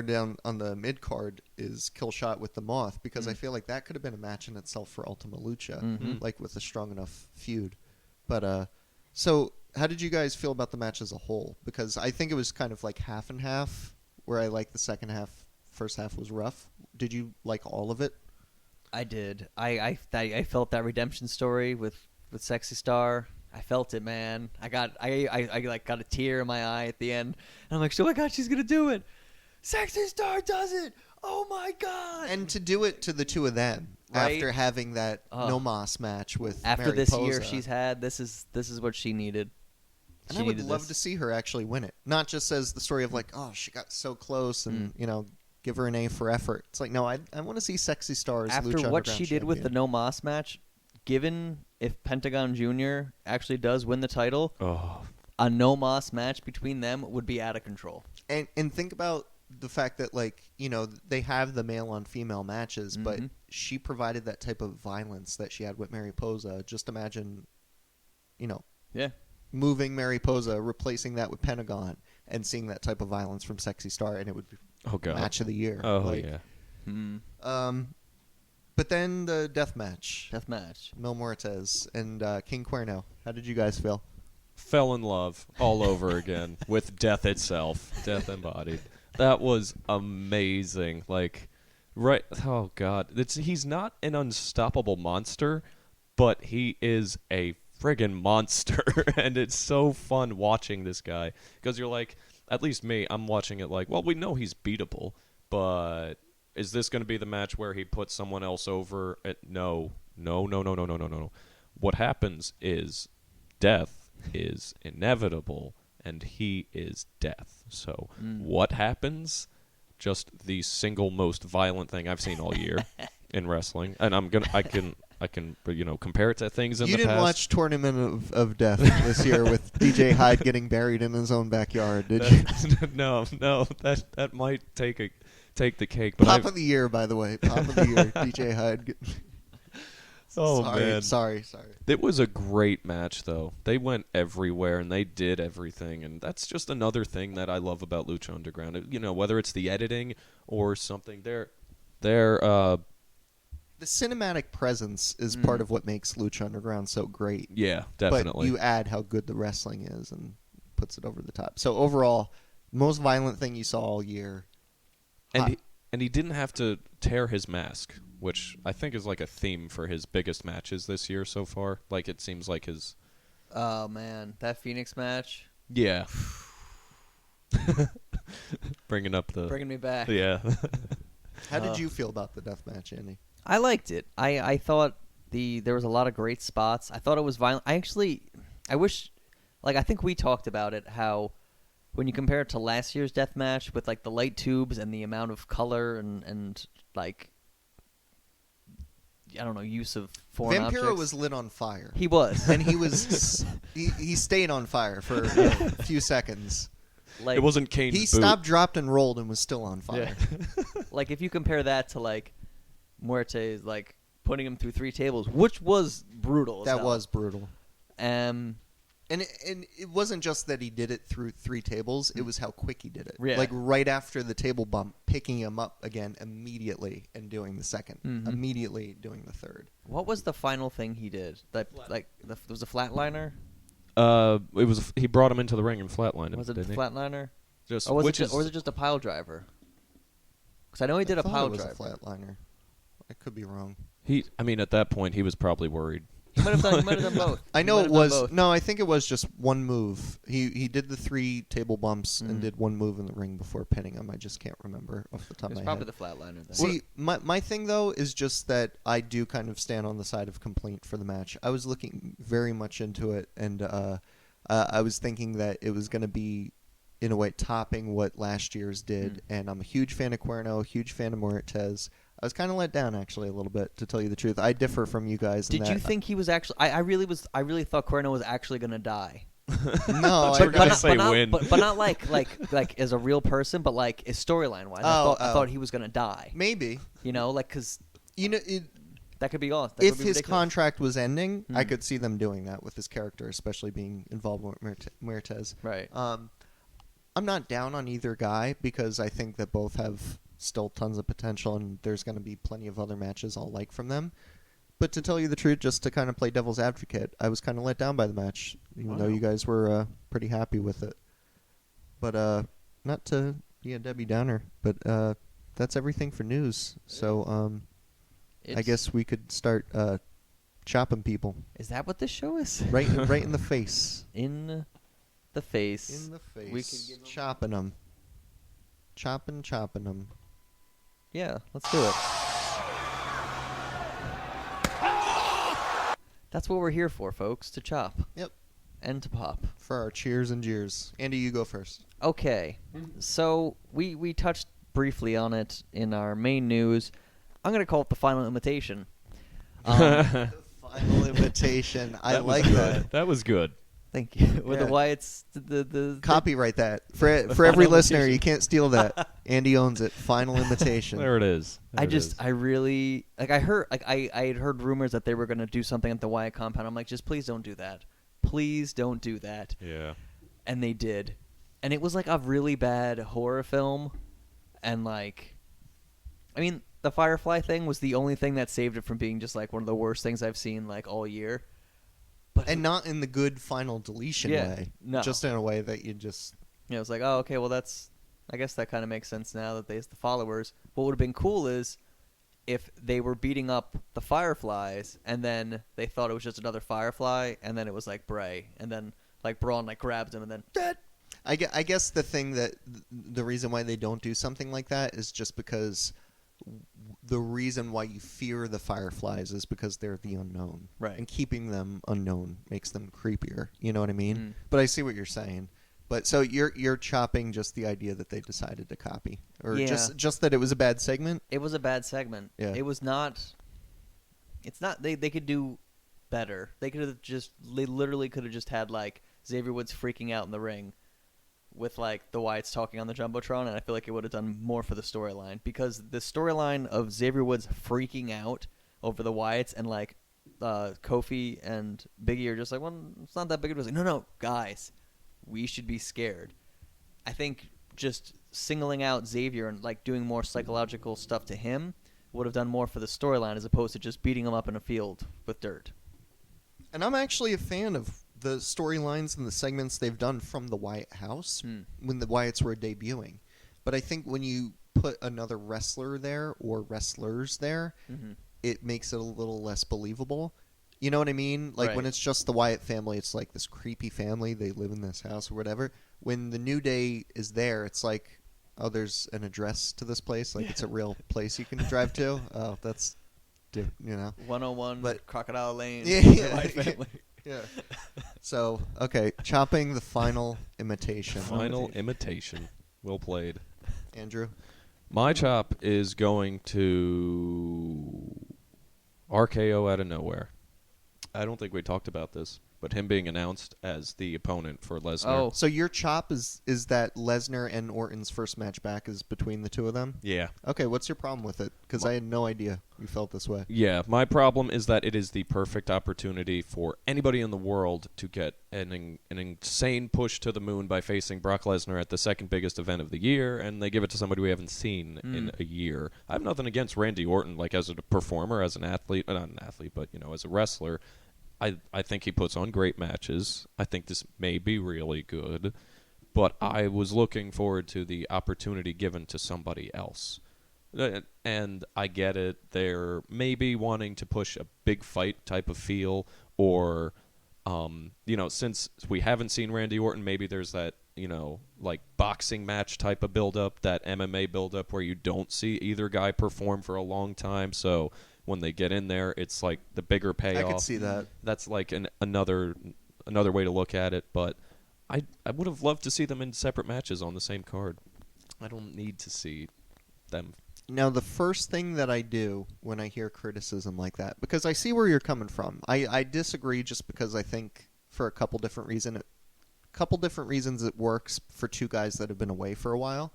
down on the mid card is Killshot with the Moth, because I feel like that could have been a match in itself for Ultima Lucha, like with a strong enough feud. But so how did you guys feel about the match as a whole? Because I think it was kind of like half and half, where I liked the second half. First half was rough. Did you like all of it? I did. I felt that redemption story with Sexy Star. I felt it, man. I got a tear in my eye at the end. And I'm like, oh my God, she's gonna do it. Sexy Star does it. Oh my God. And to do it to the two of them Right? after having that No Mas match with after this year Mariposa. she's had, this is what she needed. And She I would needed love this. to see her actually win it. Not just as the story of like, oh, she got so close and, give her an A for effort. It's like, no, I want to see Sexy Stars After Lucha what Underground she did with the champion. No Mas match, given if Pentagon Jr. actually does win the title, a No Mas match between them would be out of control. And think about the fact that, like, they have the male on female matches, but she provided that type of violence that she had with Mariposa. Just imagine, Yeah. moving Mariposa, replacing that with Pentagon, and seeing that type of violence from Sexy Star, and it would be match of the year. Yeah. But then the death match. Death match. Mil Muertes and King Cuerno. How did you guys feel? Fell in love all over again with death itself, death embodied. That was amazing. Like, right? Oh God, he's not an unstoppable monster, but he is a friggin' monster, and it's so fun watching this guy because you're like, at least me, I'm watching it like, well, we know he's beatable, but is this going to be the match where he puts someone else over? No. What happens is death is inevitable, and he is death. So what happens? Just the single most violent thing I've seen all year in wrestling, and I I can compare it to things in You the didn't past. watch Tournament of Death this year with DJ Hyde getting buried in his own backyard, did you? No, that might take the cake. But Pop of the year, by the way. Pop of the year, DJ Hyde. Man, Sorry. it was a great match, though. They went everywhere and they did everything, and that's just another thing that I love about Lucha Underground. Whether it's the editing or something, they're the cinematic presence is part of what makes Lucha Underground so great. Yeah, definitely. But you add how good the wrestling is and puts it over the top. So overall, most violent thing you saw all year. And he didn't have to tear his mask, which I think is like a theme for his biggest matches this year so far. Like, it seems like his... Oh, man. That Phoenix match? Yeah. Bringing me back. Yeah. How did you feel about the death match, Andy? I liked it. I thought there was a lot of great spots. I thought it was violent. I wish, I think we talked about it, how when you compare it to last year's death match with, the light tubes and the amount of color and I don't know, use of foreign Vampiro objects. was lit on fire. He was. And he was... he stayed on fire for a few seconds. It wasn't Kane's He boot. stopped, dropped, and rolled and was still on fire. Yeah. If you compare that to, Muerte's, putting him through 3 tables, which was brutal as That hell. was brutal. Um... And it wasn't just that he did it through 3 tables, it was how quick he did it. Yeah. Right after the table bump, picking him up again immediately and doing the second. Mhm. Immediately doing the third. What was the final thing he did? There was a flatliner? He brought him into the ring and flatlined him. Was it a didn't he? flatliner? Just Or was which it just a pile driver? Because I know he did a I thought pile it was driver. a flatliner. I could be wrong. at that point he was probably worried. He might have done both. I He know might it have done was... both. No, I think it was just one move. He did the 3 table bumps and did one move in the ring before pinning him. I just can't remember off the top It was of my probably head. the flatliner then. See, my thing, though, is just that I do kind of stand on the side of complaint for the match. I was looking very much into it, and I was thinking that it was going to be, in a way, topping what last year's did. And I'm a huge fan of Cuerno, huge fan of Muertes. I was kind of let down, actually, a little bit, to tell you the truth. I differ from you guys. Did you think he was actually... I really thought Cuerno was actually going to die. No, I But not, say win. but not like as a real person, but as storyline wise. I thought he was going to die. maybe. Because It, that could be awesome. if his contract was ending, I could see them doing that with his character, especially being involved with Muertes. Right. I'm not down on either guy because I think that both have still tons of potential, and there's going to be plenty of other matches I'll like from them. But to tell you the truth, just to kind of play devil's advocate, I was kind of let down by the match, even though you guys were pretty happy with it. But not to be a Debbie Downer, but that's everything for news. So I guess we could start chopping people. Is that what this show is? Right in the face. In the face. In the face. We could give 'em- chopping them. Chopping them. Yeah, let's do it. That's what we're here for, folks, to chop. Yep. And to pop. For our cheers and jeers. Andy, you go first. Okay. So we touched briefly on it in our main news. I'm going to call it the final invitation. The final invitation. I like that. That was good. Thank you. With Yeah. the Wyatts, the Copyright that. For every final listener, invitation. you can't steal that. Andy owns it. Final invitation. There it is. I really I heard I had heard rumors that they were going to do something at the Wyatt compound. I'm like, just please don't do that. Please don't do that. Yeah. And they did. And it was like a really bad horror film. And the Firefly thing was the only thing that saved it from being just like one of the worst things I've seen all year. But And not in the good final deletion way. No. Just in a way that you just... it was like, oh, okay, well, I guess that kind of makes sense now that there's the followers. What would have been cool is if they were beating up the Fireflies, and then they thought it was just another Firefly, and then it was like Bray, and then Braun grabs him, and then dead. I guess the thing that... The reason why they don't do something like that is just because... The reason why you fear the Fireflies is because they're the unknown. Right. And keeping them unknown makes them creepier. You know what I mean? Mm. But I see what you're saying. But so you're chopping just the idea that they decided to copy, or Yeah. just that it was a bad segment. It was a bad segment. Yeah. It was not. it's not. They could do better. They literally could have just had like Xavier Woods freaking out in the ring with like the Wyatts talking on the Jumbotron, and I feel like it would have done more for the storyline, because the storyline of Xavier Woods freaking out over the Wyatts and like Kofi and Biggie are just like, well, it's not that big of a deal. Like, no, guys, we should be scared. I think just singling out Xavier and like doing more psychological stuff to him would have done more for the storyline, as opposed to just beating him up in a field with dirt. And I'm actually a fan of the storylines and the segments they've done from the Wyatt house when the Wyatts were debuting. But I think when you put another wrestler there or wrestlers there, it makes it a little less believable. You know what I mean? Like Right. when it's just the Wyatt family, it's like this creepy family. They live in this house or whatever. When the New Day is there, it's like, oh, there's an address to this place. Like it's a real place you can drive to. Oh, that's, you know. 101, But- Crocodile Lane. Yeah. White family. Yeah. So, okay, chopping the final imitation. Final imitation. Well played. Andrew? My chop is going to RKO out of nowhere. I don't think we talked about this, but him being announced as the opponent for Lesnar. Oh. So your chop is that Lesnar and Orton's first match back is between the two of them? Yeah. Okay, what's your problem with it? Because I had no idea you felt this way. Yeah, my problem is that it is the perfect opportunity for anybody in the world to get an insane push to the moon by facing Brock Lesnar at the second biggest event of the year, and they give it to somebody we haven't seen in a year. I have nothing against Randy Orton, like as a performer, as an athlete, not an athlete, but as a wrestler. I think he puts on great matches. I think this may be really good, but I was looking forward to the opportunity given to somebody else. And I get it. They're maybe wanting to push a big fight type of feel, or, since we haven't seen Randy Orton, maybe there's that, like boxing match type of build-up, that MMA build-up where you don't see either guy perform for a long time. So when they get in there, it's like the bigger payoff. I could see that. That's like another way to look at it. But I would have loved to see them in separate matches on the same card. I don't need to see them. Now, the first thing that I do when I hear criticism like that, because I see where you're coming from, I disagree just because I think for a couple different reasons it works for two guys that have been away for a while.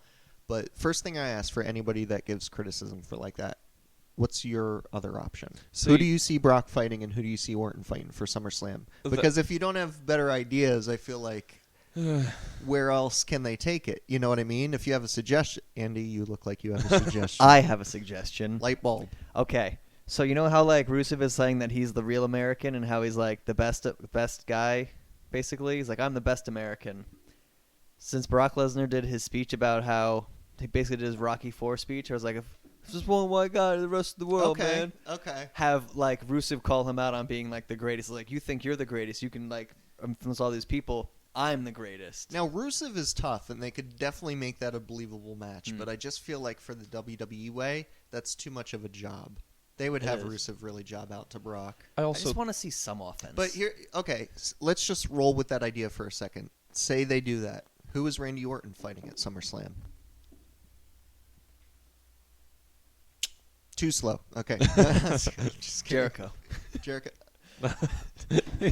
But first thing I ask for anybody that gives criticism for like that, what's your other option? See, who do you see Brock fighting and who do you see Orton fighting for SummerSlam? Because if you don't have better ideas, I feel like where else can they take it? You know what I mean? If you have a suggestion, Andy, you look like you have a suggestion. I have a suggestion. Light bulb. Okay, so you know how like Rusev is saying that he's the real American and how he's like the best guy, basically? He's like, I'm the best American. Since Brock Lesnar did his speech about how he basically did his Rocky IV speech, I was like, if just one white guy to the rest of the world, man. Okay. Have like Rusev call him out on being like the greatest. Like, you think you're the greatest? You can like influence all these people. I'm the greatest. Now, Rusev is tough, and they could definitely make that a believable match, but I just feel like for the WWE way, that's too much of a job. They would have Rusev really job out to Brock. I I just want to see some offense. But here, okay, let's just roll with that idea for a second. Say they do that. Who is Randy Orton fighting at SummerSlam? Too slow. Okay. Just kidding. Jericho.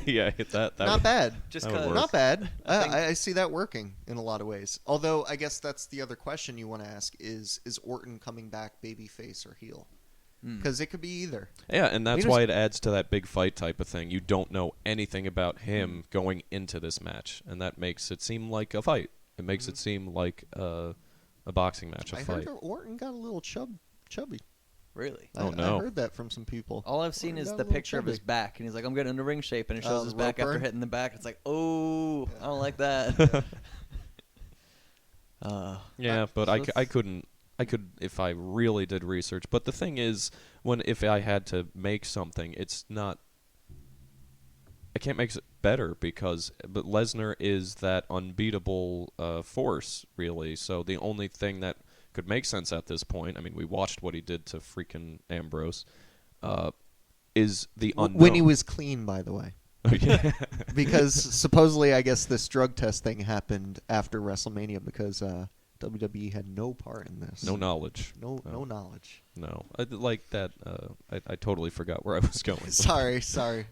Yeah, hit that. Not bad. Just that would 'cause- work. Not bad. think- I see that working in a lot of ways. Although, I guess that's the other question you want to ask is Orton coming back babyface or heel? Because it could be either. Yeah, and that's He was- why it adds to that big fight type of thing. You don't know anything about him going into this match, and that makes it seem like a fight. It makes it seem like a boxing match, a I fight. heard Orton got a little chubby. Really? Oh, I no. heard that from some people. All I've seen Orton is got a the little picture of his chubby. back, and he's like, I'm getting into ring shape, and it shows Oh, his the back rope after burn? hitting the back. It's like, oh, I don't like that. Yeah, but I so couldn't. I could if I really did research. But the thing is, if I had to make something, it's not. I can't make it better because Lesnar is that unbeatable force, really. So the only thing that could make sense at this point, I mean, we watched what he did to freaking Ambrose, is the unknown. When he was clean, by the way. Yeah. Because supposedly, I guess this drug test thing happened after WrestleMania because WWE had no part in this. No knowledge. No knowledge. No. Like that, I totally forgot where I was going. Sorry.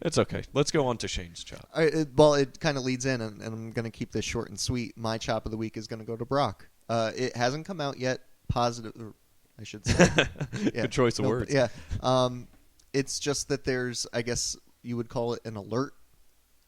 It's okay. Let's go on to Shane's chop. It kind of leads in, and I'm going to keep this short and sweet. My chop of the week is going to go to Brock. It hasn't come out yet. Positive, or I should say. Yeah. Good choice of words. Yeah. It's just that there's, I guess you would call it an alert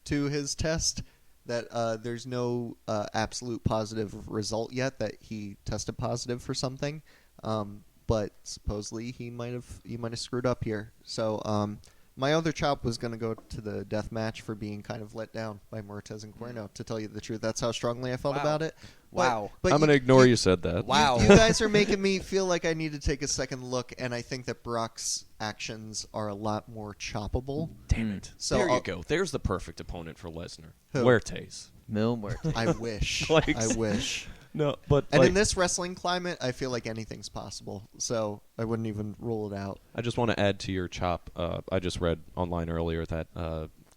to his test, that there's no absolute positive result yet that he tested positive for something. But supposedly he might have screwed up here. So my other chop was going to go to the death match for being kind of let down by Muertes and Cuerno, to tell you the truth. That's how strongly I felt about it. Wow. But I'm going to ignore you said that. Wow. You guys are making me feel like I need to take a second look, and I think that Brock's actions are a lot more choppable. Damn it. So there you go. There's the perfect opponent for Lesnar. Who? Muertes. Mil Muertes. I wish. Like- I wish. No, but And like, in this wrestling climate, I feel like anything's possible. So I wouldn't even rule it out. I just want to add to your chop. I just read online earlier that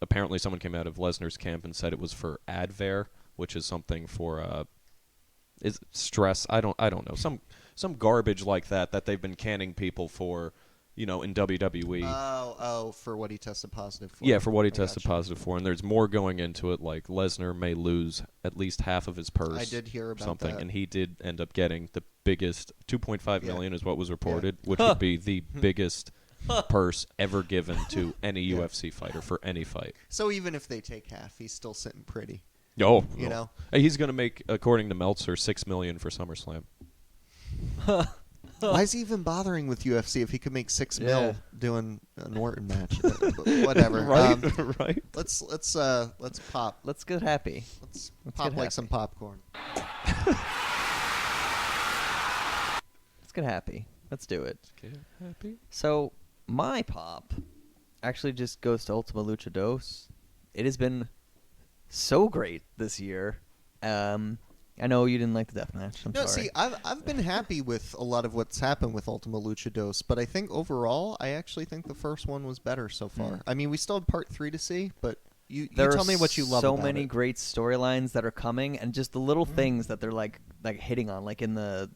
apparently someone came out of Lesnar's camp and said it was for Advair, which is something for is stress. I don't know, some garbage like that they've been canning people for, in WWE. Oh, for what he tested positive for. Yeah, for what he I tested gotcha. positive for, and there's more going into it. Like Lesnar may lose at least half of his purse. I did hear about something, that. and he did end up getting the biggest 2.5 Yeah. million is what was reported, which Huh. would be the biggest purse ever given to any Yeah. UFC fighter for any fight. So even if they take half, he's still sitting pretty. Oh, You know? Hey, he's going to make, according to Meltzer, $6 million for SummerSlam. Why is he even bothering with UFC if he could make $6 Yeah. mil doing an Orton match? Whatever. Right, right. Let's pop. Let's get happy. Let's Let's pop get like happy. some popcorn. Let's get happy. Let's do it. Get happy. So my pop actually just goes to Ultima Lucha Dos. It has been so great this year. I know you didn't like the deathmatch. I'm No, sorry. see, I've been happy with a lot of what's happened with Ultima Lucha Dos, but I think overall, I actually think the first one was better so far. Mm. I mean, we still have part 3 to see, but you There tell are me what you love so about many it. great storylines that are coming, and just the little things that they're like hitting on, like in the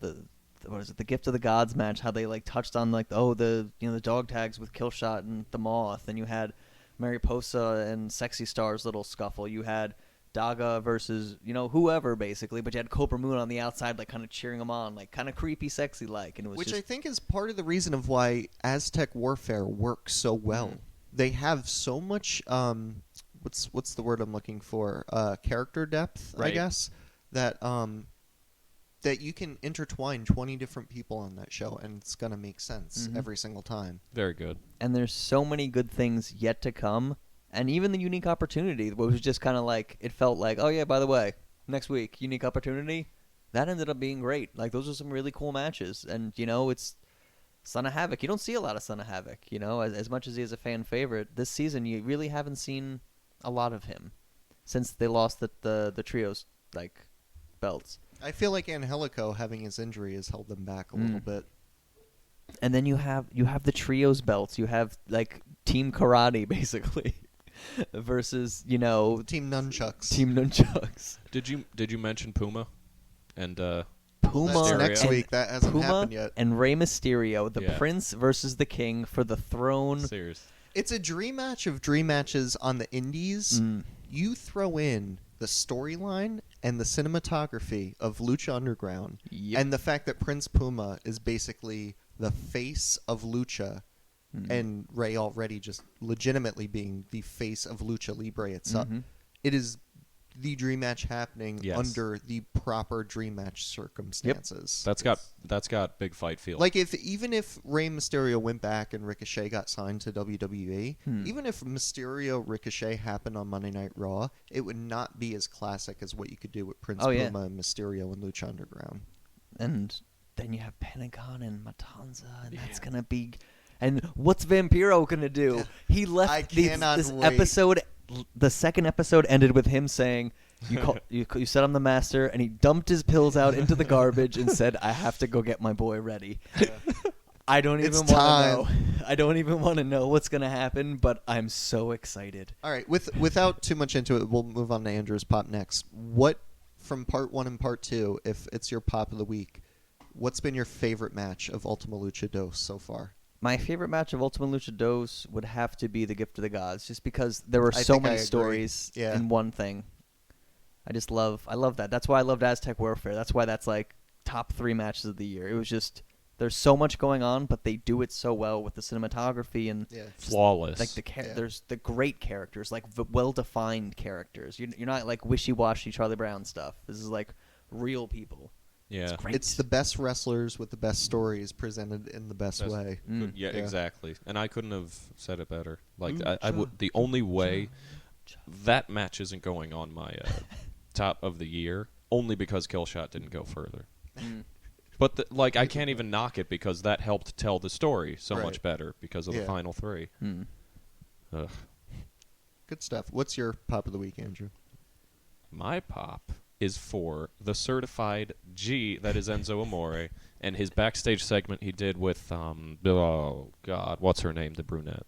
what is it, the Gift of the Gods match, how they like touched on like the dog tags with Killshot and the Moth, and you had Mariposa and Sexy Star's little scuffle. You had Daga versus whoever basically, but you had Cobra Moon on the outside, like kind of cheering them on, like kind of creepy, sexy like, and it was Which just, I think is part of the reason of why Aztec Warfare works so well. They have so much what's the word I'm looking for? Character depth, I Right. guess. That you can intertwine 20 different people on that show, and it's gonna make sense Mhm. every single time. Very good. and there's so many good things yet to come. And even the unique opportunity, which was just kind of like, it felt like, oh yeah, by the way, next week, unique opportunity, that ended up being great. Like, those are some really cool matches. And, it's Son of Havoc. You don't see a lot of Son of Havoc, as much as he is a fan favorite. This season, you really haven't seen a lot of him since they lost the trios, like, belts. I feel like Angelico having his injury has held them back a little bit. And then you have the trios belts. You have, like, Team Karate, basically. Versus, Team Nunchucks. Team Nunchucks. Did you mention Puma? And That's Puma next and week. That hasn't Puma happened yet. and Rey Mysterio, the Yeah. Prince versus the King for the throne. serious. It's a dream match of dream matches on the indies. You throw in the storyline and the cinematography of Lucha Underground, Yep. and the fact that Prince Puma is basically the face of Lucha, and Rey already just legitimately being the face of Lucha Libre itself. Mhm. It is the dream match happening Yes. under the proper dream match circumstances. That's got big fight feel. Like even if Rey Mysterio went back and Ricochet got signed to WWE, even if Mysterio Ricochet happened on Monday Night Raw, it would not be as classic as what you could do with Prince Oh, yeah. Puma and Mysterio and Lucha Underground. And then you have Pentagon and Matanza, and that's gonna be. And what's Vampiro gonna do? He left I cannot this wait. episode. The second episode ended with him saying, "You said I'm the master," and he dumped his pills out into the garbage and said, "I have to go get my boy ready." I don't It's even want time. to know. I don't even want to know what's gonna happen, but I'm so excited. All right, without too much into it, we'll move on to Andrew's pop next. What from part 1 and part 2, if it's your pop of the week, what's been your favorite match of Ultima Lucha 2 so far? My favorite match of Ultima Lucha 2 would have to be the Gift of the Gods, just because there were I so think I many agree. stories Yeah. in one thing. I love that. That's why I loved Aztec Warfare. That's why that's like top 3 matches of the year. It was just, there's so much going on, but they do it so well with the cinematography and Yeah. Flawless. like Yeah. there's the great characters, like well-defined characters. You're not like wishy-washy Charlie Brown stuff. This is like real people. yeah. It's great. It's the best wrestlers with the best stories presented in the best way. Mm. Yeah, Yeah. exactly. And I couldn't have said it better. Like Lucha. I would. The only way that match isn't going on my top of the year, only because Killshot didn't go further. Mm. But like, I can't even knock it because that helped tell the story so Right. much better because of Yeah. the final 3. Mm. Ugh. Good stuff. What's your pop of the week, Andrew? My pop is for the certified G that is Enzo Amore and his backstage segment he did with oh god, what's her name, the brunette?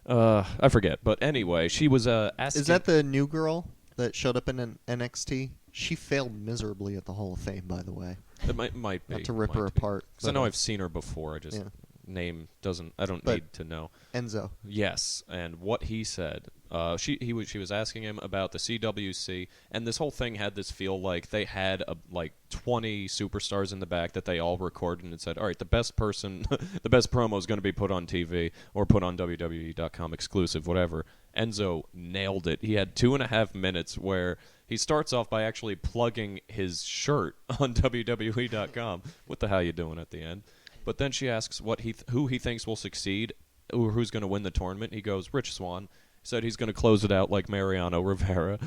I forget, but anyway, she was asking. Is that the new girl that showed up in an NXT? She failed miserably at the Hall of Fame, by the way. It might be. Not to rip might her be. apart. Because I but, know I've seen her before. I just yeah. name doesn't. I don't But- need to know. Enzo. Yes, and what he said. She was asking him about the CWC, and this whole thing had this feel like they had like 20 superstars in the back that they all recorded and said, all right, the best person, the best promo is going to be put on TV or put on WWE.com exclusive, whatever. Enzo nailed it. He had 2.5 minutes where he starts off by actually plugging his shirt on WWE.com with the "How you doing" at the end. But then she asks who he thinks will succeed, or who's going to win the tournament. He goes, Rich Swann. Said he's going to close it out like Mariano Rivera.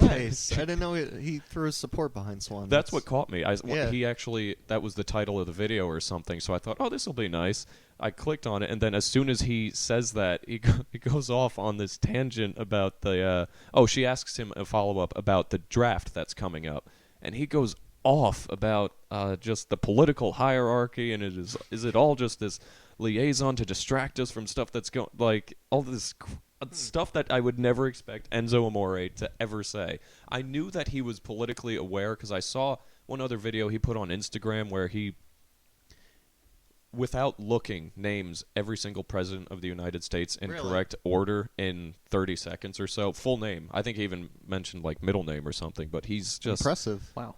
Nice. I didn't know he threw his support behind Swan. That's what caught me. Yeah. He actually, that was the title of the video or something, so I thought, oh, this will be nice. I clicked on it, and then as soon as he says that, he goes off on this tangent about the, she asks him a follow-up about the draft that's coming up, and he goes off about just the political hierarchy, and is it all just this liaison to distract us from stuff that's going, like, all this stuff that I would never expect Enzo Amore to ever say. I knew that he was politically aware because I saw one other video he put on Instagram where he, without looking, names every single president of the United States in Really? correct order in 30 seconds or so. Full name. I think he even mentioned like middle name or something, but he's just impressive. Wow.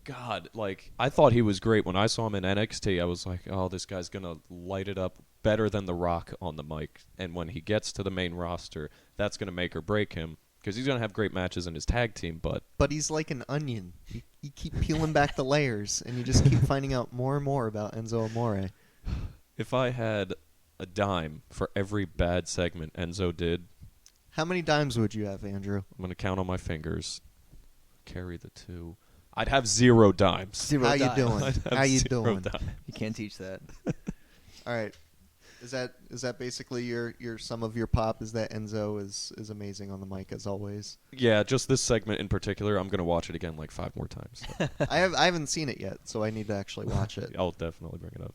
God, like, I thought he was great. When I saw him in NXT, I was like, oh, this guy's going to light it up better than The Rock on the mic. And when he gets to the main roster, that's going to make or break him. Because he's going to have great matches in his tag team, but... But he's like an onion. You keep peeling back the layers, and you just keep finding out more and more about Enzo Amore. If I had a dime for every bad segment Enzo did, How many dimes would you have, Andrew? I'm going to count on my fingers. Carry the 2. I'd have 0 dimes. Zero How you dime. doing? I'd have How you 0 doing? dimes. You can't teach that. All right. Is that basically your sum of your pop? Is that Enzo is amazing on the mic as always? Yeah, just this segment in particular, I'm going to watch it again like 5 more times. So I haven't seen it yet, so I need to actually watch it. I'll definitely bring it up.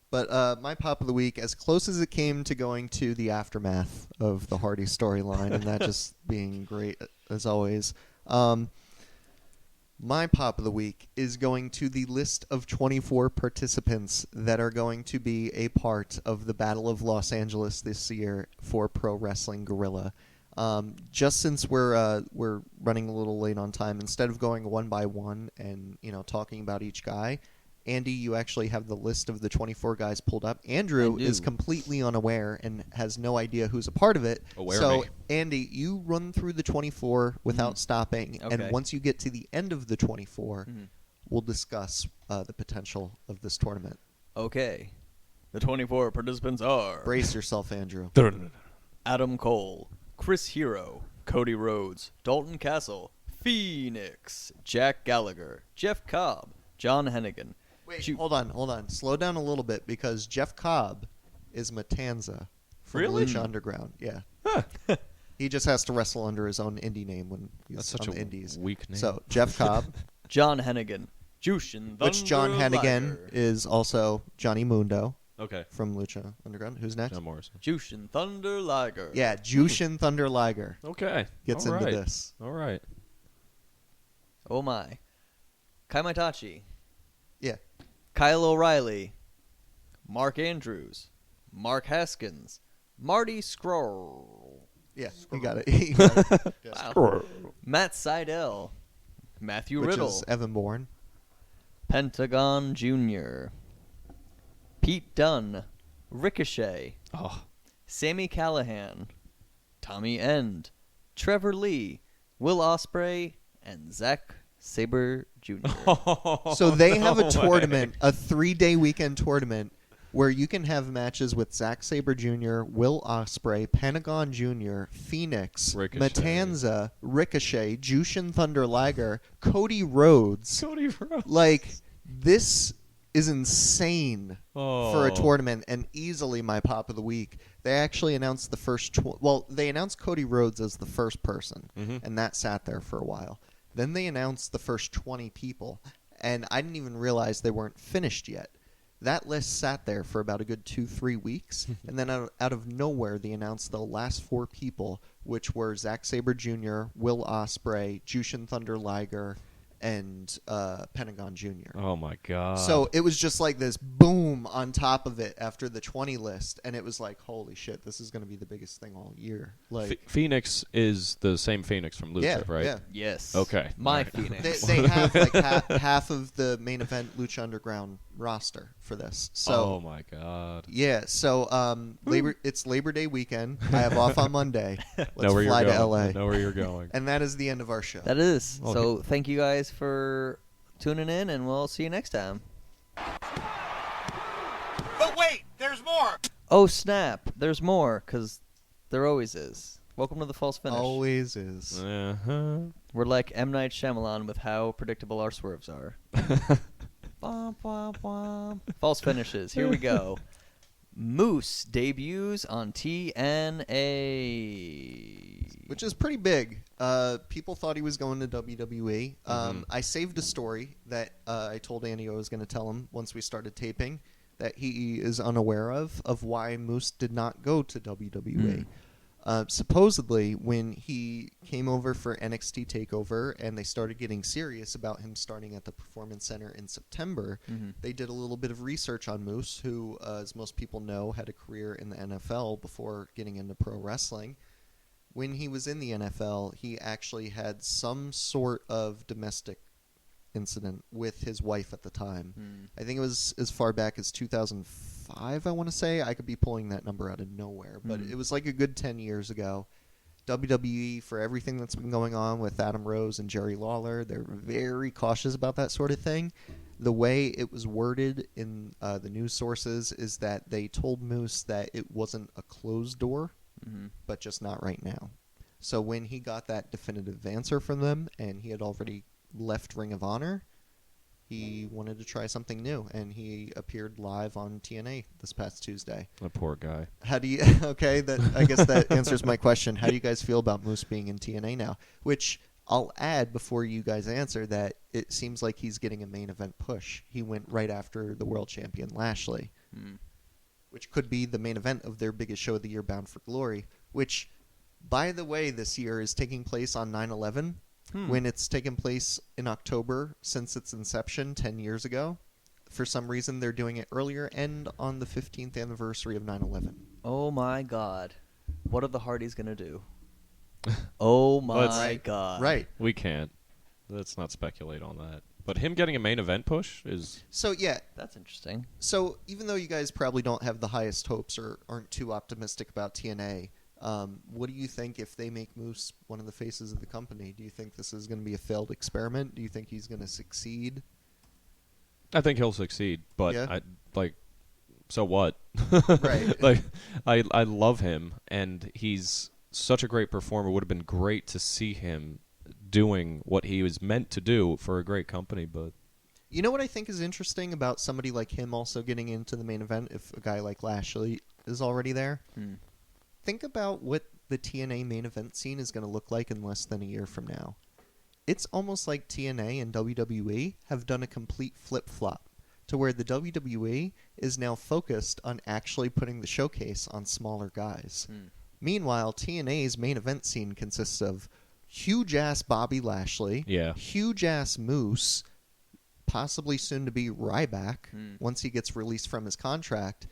But my pop of the week, as close as it came to going to the aftermath of the Hardy storyline, and that just being great as always. My pop of the week is going to the list of 24 participants that are going to be a part of the Battle of Los Angeles this year for Pro Wrestling Guerrilla. Just since we're running a little late on time, instead of going one by one and talking about each guy, Andy, you actually have the list of the 24 guys pulled up. Andrew I do. is completely unaware and has no idea who's a part of it. Aware so, me. Andy, you run through the 24 without stopping, Okay. and once you get to the end of the 24, we'll discuss the potential of this tournament. Okay. The 24 participants are Brace yourself, Andrew. Adam Cole, Chris Hero, Cody Rhodes, Dalton Castle, Phoenix, Jack Gallagher, Jeff Cobb, John Hennigan. Wait, Ju- hold on. Slow down a little bit because Jeff Cobb is Matanza from Really? Lucha Underground. Yeah. He just has to wrestle under his own indie name when he's That's such on the a indies. weak name. So, Jeff Cobb, Hennigan, Jushin Thunder which John Hennigan Liger. is also Johnny Mundo Okay. from Lucha Underground. Who's next? John Morrison. Jushin Thunder Liger. Yeah, Jushin Thunder Liger Okay. gets All into right. this. All right. Oh my. Kaimatachi. Yeah. Kyle O'Reilly. Mark Andrews. Mark Haskins. Marty Scurll. Yeah, you got it. You got it. Yeah. Wow. Matt Seidel. Matthew Which Riddle. is Evan Bourne. Pentagon Jr. Pete Dunne. Ricochet. Oh. Sammy Callahan. Tommy End. Trevor Lee. Will Ospreay. And Zack Sabre Jr. So they have no a tournament, way. a 3-day weekend tournament, where you can have matches with Zack Sabre Jr., Will Ospreay, Pentagon Jr., Phoenix, Ricochet. Matanza, Ricochet, Jushin Thunder Liger, Cody Rhodes. Cody Rhodes. Like, this is insane for a Oh. tournament, and easily my pop of the week. They actually announced the first... they announced Cody Rhodes as the first person, and that sat there for a while. Then they announced the first 20 people, and I didn't even realize they weren't finished yet. That list sat there for about a good 2-3 weeks, and then out of nowhere, they announced the last 4 people, which were Zack Sabre Jr., Will Ospreay, Jushin Thunder Liger, and Pentagon Jr. Oh my god. So it was just like this boom on top of it after the 20 list, and it was like, holy shit, this is going to be the biggest thing all year. Like Phoenix is the same Phoenix from Lucha, yeah, right? yeah. Yes. Okay. My All right. Phoenix. They have like half of the main event Lucha Underground roster for this. So oh my god. yeah, so it's Labor Day weekend. I have off on Monday. Let's Know where fly you're to going. LA. I know where you're going. And that is the end of our show. That is. Okay. So thank you guys for tuning in, and we'll see you next time. But wait, there's more. Oh, snap. There's more, because there always is. Welcome to the False Finish. Always is. Uh-huh. We're like M. Night Shyamalan with how predictable our swerves are. Bum, bum, bum. False finishes. Here we go. Moose debuts on TNA. Which is pretty big. People thought he was going to WWE. I saved a story that I told Andy I was going to tell him once we started taping that he is unaware of why Moose did not go to WWE. Supposedly, when he came over for NXT TakeOver and they started getting serious about him starting at the Performance Center in September, they did a little bit of research on Moose, who, as most people know, had a career in the NFL before getting into pro wrestling. When he was in the NFL, he actually had some sort of domestic incident with his wife at the time. I think it was as far back as 2005, I want to say. I could be pulling that number out of nowhere, but it was like a good 10 years ago. WWE, for everything that's been going on with Adam Rose and Jerry Lawler, they're very cautious about that sort of thing. The way it was worded in the news sources is that they told Moose that it wasn't a closed door, but just not right now. So when he got that definitive answer from them, and he had already left Ring of Honor, he wanted to try something new, and he appeared live on TNA this past Tuesday. The poor guy. How do you... Okay, I guess that answers my question. How do you guys feel about Moose being in TNA now? Which I'll add before you guys answer that it seems like he's getting a main event push. He went right after the world champion Lashley, which could be the main event of their biggest show of the year, Bound for Glory, which, by the way, this year is taking place on 9/11. When it's taken place in October since its inception 10 years ago. For some reason, they're doing it earlier and on the 15th anniversary of 9/11. Oh my god. What are the Hardys going to do? Oh my god. Right. We can't. Let's not speculate on that. But him getting a main event push is... So, yeah. That's interesting. So, even though you guys probably don't have the highest hopes or aren't too optimistic about TNA, what do you think if they make Moose one of the faces of the company? Do you think this is going to be a failed experiment? Do you think he's going to succeed? I think he'll succeed, but Yeah. so what? Right. Like, I love him, and he's such a great performer. It would have been great to see him doing what he was meant to do for a great company, but... You know what I think is interesting about somebody like him also getting into the main event if a guy like Lashley is already there? Think about what the TNA main event scene is going to look like in less than a year from now. It's almost like TNA and WWE have done a complete flip-flop to where the WWE is now focused on actually putting the showcase on smaller guys. Meanwhile, TNA's main event scene consists of huge ass Bobby Lashley, Yeah. huge ass Moose, possibly soon to be Ryback once he gets released from his contract,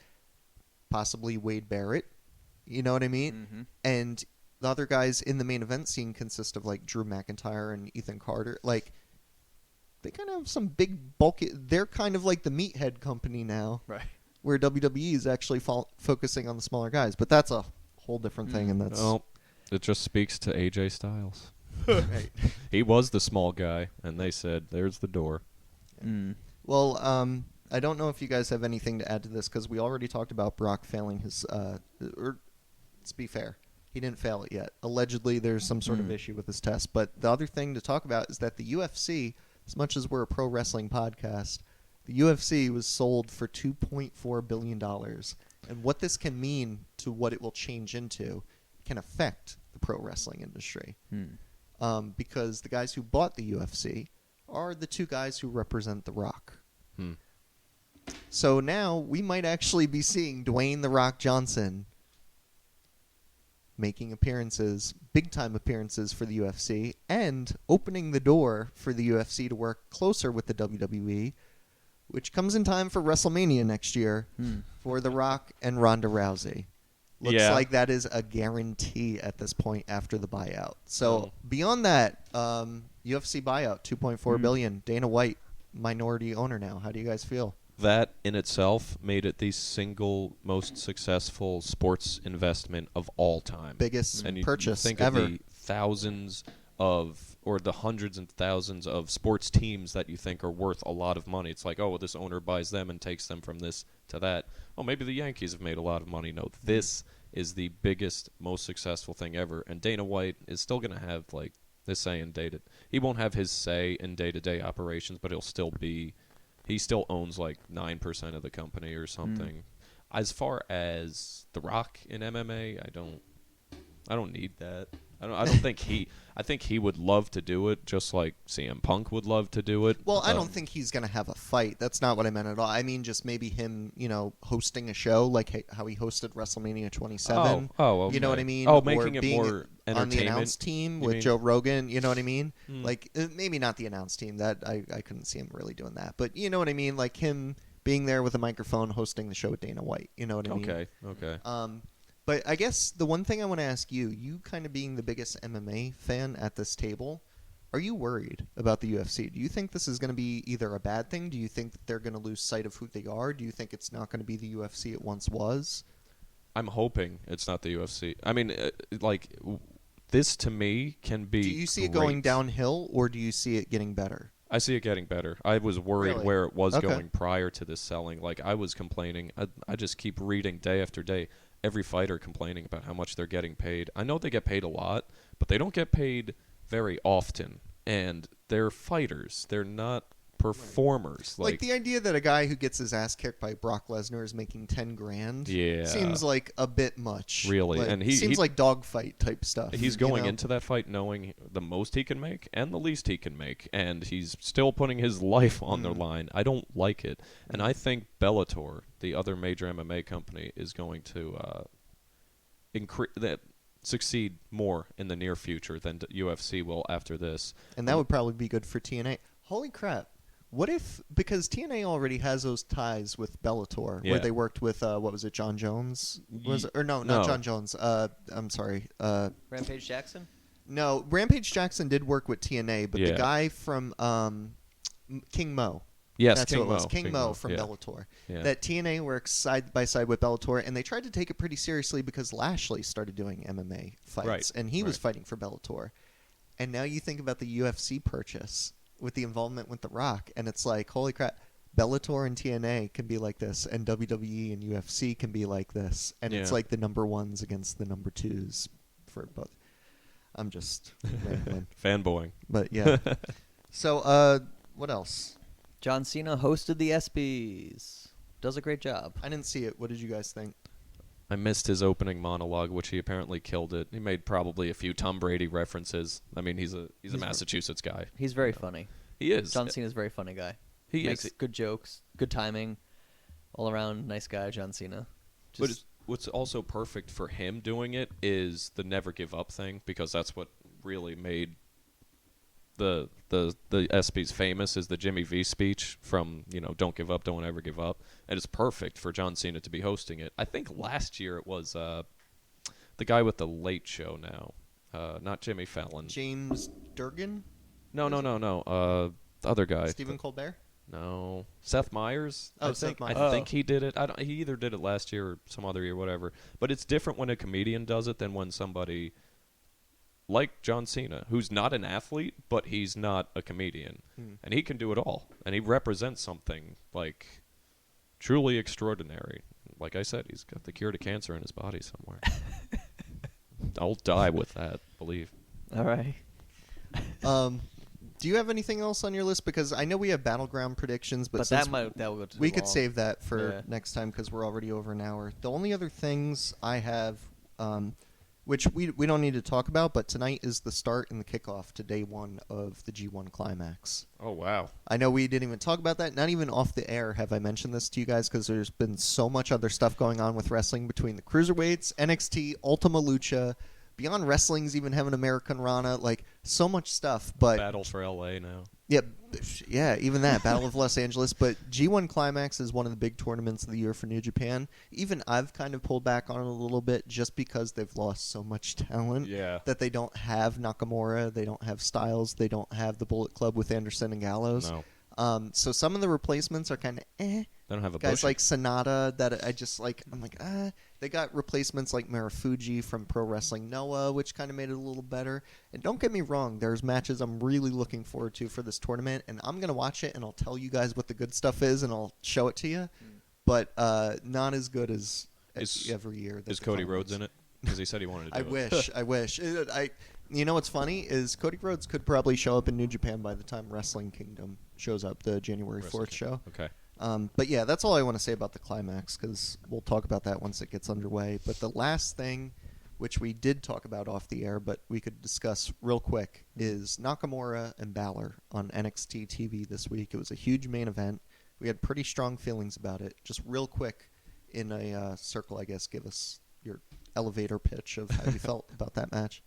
possibly Wade Barrett. You know what I mean? Mm-hmm. And the other guys in the main event scene consist of like Drew McIntyre and Ethan Carter. Like, they kind of have some big bulky. They're kind of like the meathead company now, Right. where WWE is actually focusing on the smaller guys. But that's a whole different thing, and that's Well, it just speaks to AJ Styles. right. He was the small guy, and they said, "There's the door." Mm. Well, I don't know if you guys have anything to add to this because we already talked about Brock failing his. Or let's be fair, he didn't fail it yet. Allegedly, there's some sort of issue with his test. But the other thing to talk about is that the UFC, as much as we're a pro wrestling podcast, the UFC was sold for $2.4 billion. And what this can mean to what it will change into can affect the pro wrestling industry. Because the guys who bought the UFC are the two guys who represent The Rock. So now we might actually be seeing Dwayne The Rock Johnson making appearances, big-time appearances for the UFC, and opening the door for the UFC to work closer with the WWE, which comes in time for WrestleMania next year for The Rock and Ronda Rousey. Looks like that is a guarantee at this point after the buyout. So beyond that, UFC buyout, $2.4 billion. Dana White, minority owner now. How do you guys feel? That in itself made it the single most successful sports investment of all time. Biggest and purchase you think ever. Of the thousands of, or the hundreds and thousands of sports teams that you think are worth a lot of money. It's like, oh, well, this owner buys them and takes them from this to that. Oh, maybe the Yankees have made a lot of money. No, this is the biggest, most successful thing ever. And Dana White is still going to have, like, this say in he won't have his say in day-to-day operations, but he'll still be, he still owns like 9% of the company or something. As far as The Rock in MMA, I don't need that. I don't think I think he would love to do it, just like CM Punk would love to do it. Well, I don't think he's going to have a fight. That's not what I meant at all. I mean, just maybe him, hosting a show like how he hosted WrestleMania 27. Oh, okay. You know what I mean? Oh, Or making it being more entertainment. on the announce team with mean? Joe Rogan. You know what I mean? Like, maybe not the announce team. That I couldn't see him really doing that. But you know what I mean? Like him being there with a microphone hosting the show with Dana White. You know what I mean? Okay. But I guess the one thing I want to ask you kind of being the biggest MMA fan at this table, are you worried about the UFC? Do you think this is going to be either a bad thing? Do you think that they're going to lose sight of who they are? Do you think it's not going to be the UFC it once was? I'm hoping it's not the UFC. I mean, this to me can be. Do you see it going downhill, or do you see it getting better? I see it getting better. I was worried Really? where it was Okay. going prior to this selling. Like, I was complaining. I just keep reading day after day. Every fighter complaining about how much they're getting paid. I know they get paid a lot, but they don't get paid very often. And they're fighters. They're not performers. Like the idea that a guy who gets his ass kicked by Brock Lesnar is making $10,000 seems like a bit much. Really. Like, And seems like dogfight type stuff. He's going into that fight knowing the most he can make and the least he can make, and he's still putting his life on the line. I don't like it. And I think Bellator, the other major MMA company, is going to succeed more in the near future than UFC will after this. And that would probably be good for TNA. Holy crap. What if, because TNA already has those ties with Bellator, where they worked with, what was it, John Jones? Not John Jones. I'm sorry. Rampage Jackson? No, Rampage Jackson did work with TNA, but the guy from King Mo. Yes, that's King who it was. Mo. King Mo from Bellator. Yeah. That TNA works side by side with Bellator, and they tried to take it pretty seriously because Lashley started doing MMA fights, and he was fighting for Bellator. And now you think about the UFC purchase with the involvement with The Rock, and it's like, holy crap, Bellator and TNA can be like this, and WWE and UFC can be like this, and it's like the number ones against the number twos for both. I'm just rambling. Fanboying. But yeah. So, what else? John Cena hosted the ESPYs. Does a great job. I didn't see it. What did you guys think? I missed his opening monologue, which he apparently killed it. He made probably a few Tom Brady references. I mean, he's a Massachusetts guy. He's very funny. He is. John Cena's a very funny guy. He makes is. good jokes, good timing, all around nice guy, John Cena. But what's also perfect for him doing it is the never give up thing, because that's what really made the ESPYs famous is the Jimmy V speech from, Don't Give Up, Don't Ever Give Up. And it's perfect for John Cena to be hosting it. I think last year it was the guy with the Late Show now. Not Jimmy Fallon. James Durgan? No. The other guy. Stephen Colbert? No. Seth Meyers? Oh, Seth Meyers. I think he did it. He either did it last year or some other year, whatever. But it's different when a comedian does it than when somebody like John Cena, who's not an athlete, but he's not a comedian. And he can do it all. And he represents something, like, truly extraordinary. Like I said, he's got the cure to cancer in his body somewhere. I'll die with that, believe. All right. Do you have anything else on your list? Because I know we have Battleground predictions, but that will go too we could long. save that for next time because we're already over an hour. The only other things I have, which we don't need to talk about, but tonight is the start and the kickoff to day one of the G1 Climax. Oh, wow. I know we didn't even talk about that. Not even off the air have I mentioned this to you guys because there's been so much other stuff going on with wrestling between the Cruiserweights, NXT, Ultima Lucha, Beyond Wrestling's even having American Rana, like so much stuff. But Battle for LA now. Yeah, even that Battle of Los Angeles. But G1 Climax is one of the big tournaments of the year for New Japan. Even I've kind of pulled back on it a little bit just because they've lost so much talent. Yeah. That they don't have Nakamura, they don't have Styles, they don't have the Bullet Club with Anderson and Gallows. No. So some of the replacements are kind of They don't have a guys Bushi. like Sonata that I just like. I'm like, They got replacements like Marufuji from Pro Wrestling Noah, which kind of made it a little better. And don't get me wrong, there's matches I'm really looking forward to for this tournament, and I'm gonna watch it and I'll tell you guys what the good stuff is and I'll show it to you. But not as good as every year. Is Cody Rhodes in it? Because he said he wanted to do it. I wish. You know what's funny is Cody Rhodes could probably show up in New Japan by the time Wrestling Kingdom shows up, the January 4th show. Okay. But yeah, that's all I want to say about the Climax because we'll talk about that once it gets underway. But the last thing, which we did talk about off the air, but we could discuss real quick, is Nakamura and Balor on NXT TV this week. It was a huge main event. We had pretty strong feelings about it. Just real quick, in a circle, I guess, give us your elevator pitch of how you felt about that match.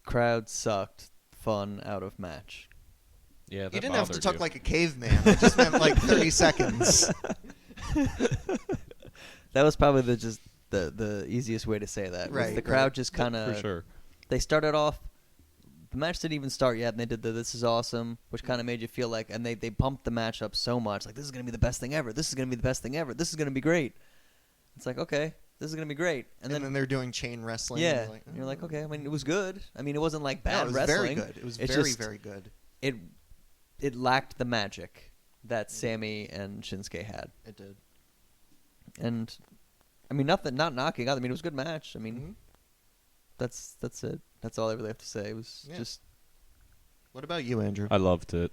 Crowd sucked. Fun out of match. Yeah, that You didn't have to bothered talk you. like a caveman. I just meant like 30 seconds. That was probably the easiest way to say that. Right, The crowd right. just kind of... For sure. They started off... The match didn't even start yet, and they did the "This is awesome," which kind of made you feel like... And they pumped the match up so much. Like, this is going to be the best thing ever. This is going to be the best thing ever. This is going to be great. It's like, okay, this is going to be great. And then they're doing chain wrestling. Yeah. And You're like, okay. I mean, it was good. I mean, it wasn't like bad no, it was wrestling. very good. It was It's very, just- very good. It lacked the magic that Sammy and Shinsuke had. It did. And I mean, not knocking out. I mean, it was a good match. I mean, Mhm. that's it. That's all I really have to say. It was just What about you, Andrew? I loved it.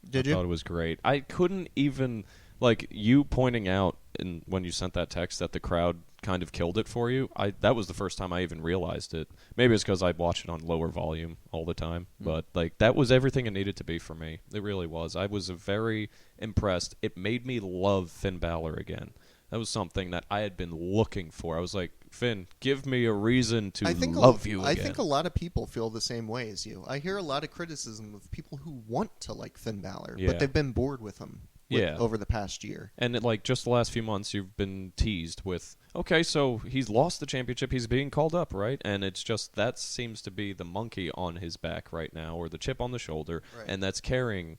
Did I you? thought it was great. I couldn't even, like, you pointing out when you sent that text that the crowd kind of killed it for you. That was the first time I even realized it. Maybe it's because I'd watch it on lower volume all the time. But, like, that was everything it needed to be for me. It really was. I was very impressed. It made me love Finn Balor again. That was something that I had been looking for. I was like, Finn, give me a reason to love you again. I think a lot of people feel the same way as you. I hear a lot of criticism of people who want to like Finn Balor, Yeah. but they've been bored with him over the past year. And like just the last few months, you've been teased with, okay, so he's lost the championship, he's being called up, right? And it's just that seems to be the monkey on his back right now, or the chip on the shoulder, Right. and that's carrying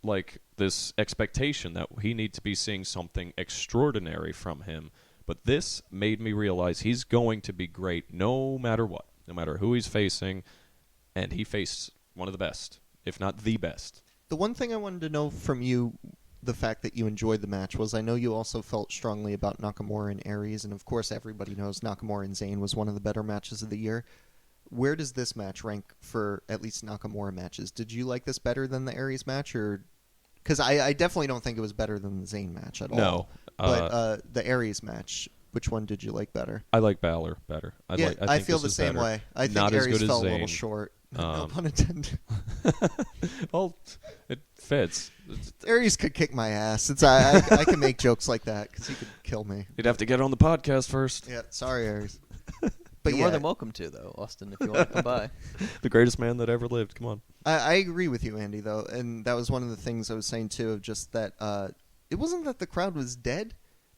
like this expectation that he needs to be seeing something extraordinary from him. But this made me realize he's going to be great no matter what, no matter who he's facing, and he faced one of the best, if not the best. The one thing I wanted to know from you, the fact that you enjoyed the match, was I know you also felt strongly about Nakamura and Aries, and of course everybody knows Nakamura and Zayn was one of the better matches of the year. Where does this match rank for at least Nakamura matches? Did you like this better than the Aries match, or... Because I definitely don't think it was better than the Zayn match at all. No. But the Aries match, which one did you like better? I like Balor better. I think feel this the is same better. way. I think Not as Aries good as fell a little Zayn. short. No pun intended. Well, it fits. Aries could kick my ass. I can make jokes like that because he could kill me. You'd have to get on the podcast first. Yeah, sorry, Aries. But You're yeah, more than welcome to, though, Austin, if you want to come by. The greatest man that ever lived. Come on. I agree with you, Andy, though, and that was one of the things I was saying too. Of just that it wasn't that the crowd was dead,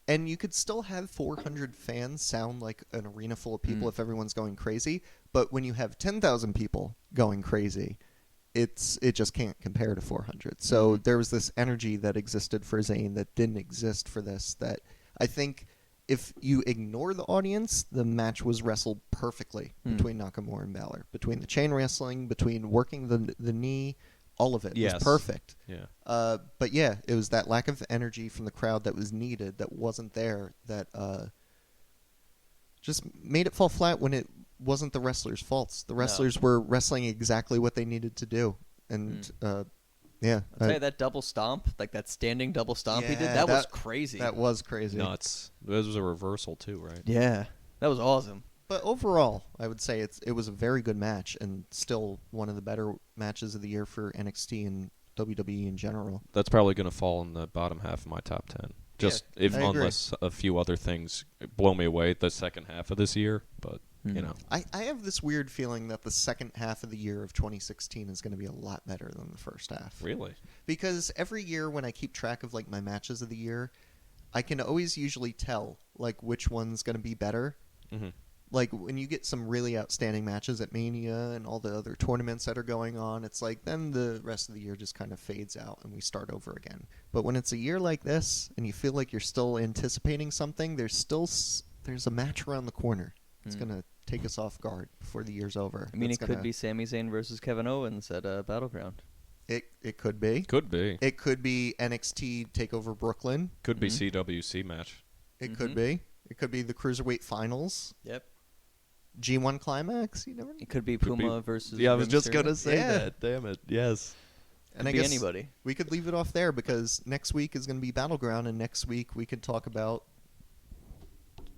and you could still have 400 fans sound like an arena full of people if everyone's going crazy. But when you have 10,000 people going crazy, it just can't compare to 400. So there was this energy that existed for Zayn that didn't exist for this. That I think if you ignore the audience, the match was wrestled perfectly between Nakamura and Balor. Between the chain wrestling, between working the knee, all of it was perfect. Yeah. But yeah, it was that lack of energy from the crowd that was needed, that wasn't there, that just made it fall flat when it wasn't the wrestlers' faults. The wrestlers were wrestling exactly what they needed to do. And yeah. I'll tell you, that double stomp, like that standing double stomp he did, that was crazy. That was crazy. Nuts. This was a reversal, too, right? Yeah. That was awesome. But overall, I would say it was a very good match and still one of the better matches of the year for NXT and WWE in general. That's probably going to fall in the bottom half of my top 10. Just I agree. unless a few other things blow me away the second half of this year, but you know. I have this weird feeling that the second half of the year of 2016 is going to be a lot better than the first half. Really? Because every year when I keep track of like my matches of the year, I can always usually tell like which one's going to be better. Mm-hmm. Like when you get some really outstanding matches at Mania and all the other tournaments that are going on, it's like then the rest of the year just kind of fades out and we start over again. But when it's a year like this and you feel like you're still anticipating something, there's a match around the corner. It's going to take us off guard before the year's over. I mean, it could be Sami Zayn versus Kevin Owens at Battleground. It could be. Could be. It could be NXT TakeOver Brooklyn. Could be CWC match. It could be. It could be the Cruiserweight Finals. Yep. G1 Climax. You never know. It could be Puma versus. Yeah, I was Rey just Mysterio. going to say Yeah. that. Damn it. Yes. And I Could be guess anybody. we could leave it off there because next week is going to be Battleground, and next week we could talk about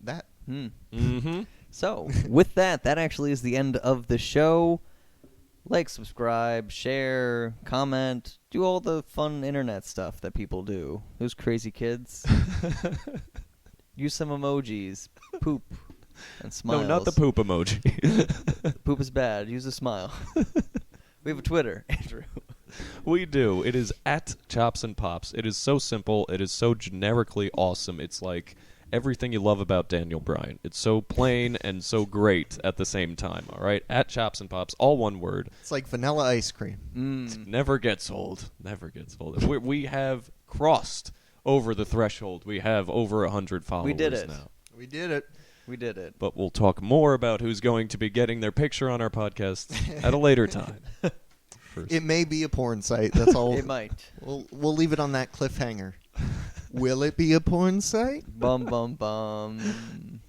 that. Mm-hmm. So, with that actually is the end of the show. Like, subscribe, share, comment, do all the fun internet stuff that people do. Those crazy kids. Use some emojis. Poop. And smiles. No, not the poop emoji. Poop is bad. Use a smile. We have a Twitter, Andrew. We do. It is at Chops and Pops. It is so simple. It is so generically awesome. It's like everything you love about Daniel Bryan. It's so plain and so great at the same time. All right? At Chops and Pops, all one word. It's like vanilla ice cream. Never gets old. Never gets old. We have crossed over the threshold. We have over 100 followers We did it. now. We did it. We did it. But we'll talk more about who's going to be getting their picture on our podcast at a later time. First. It may be a porn site. That's all. It might. We'll leave it on that cliffhanger. Will it be a porn site? Bum, bum, bum.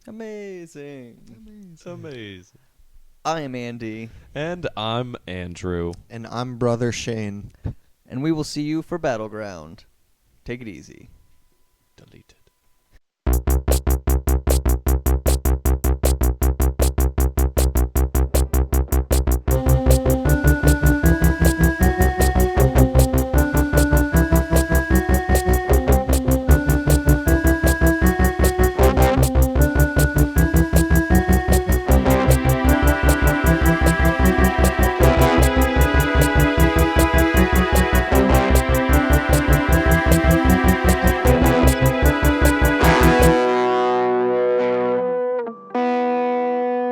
Amazing. Amazing. I am Andy. And I'm Andrew. And I'm Brother Shane. And we will see you for Battleground. Take it easy. Delete.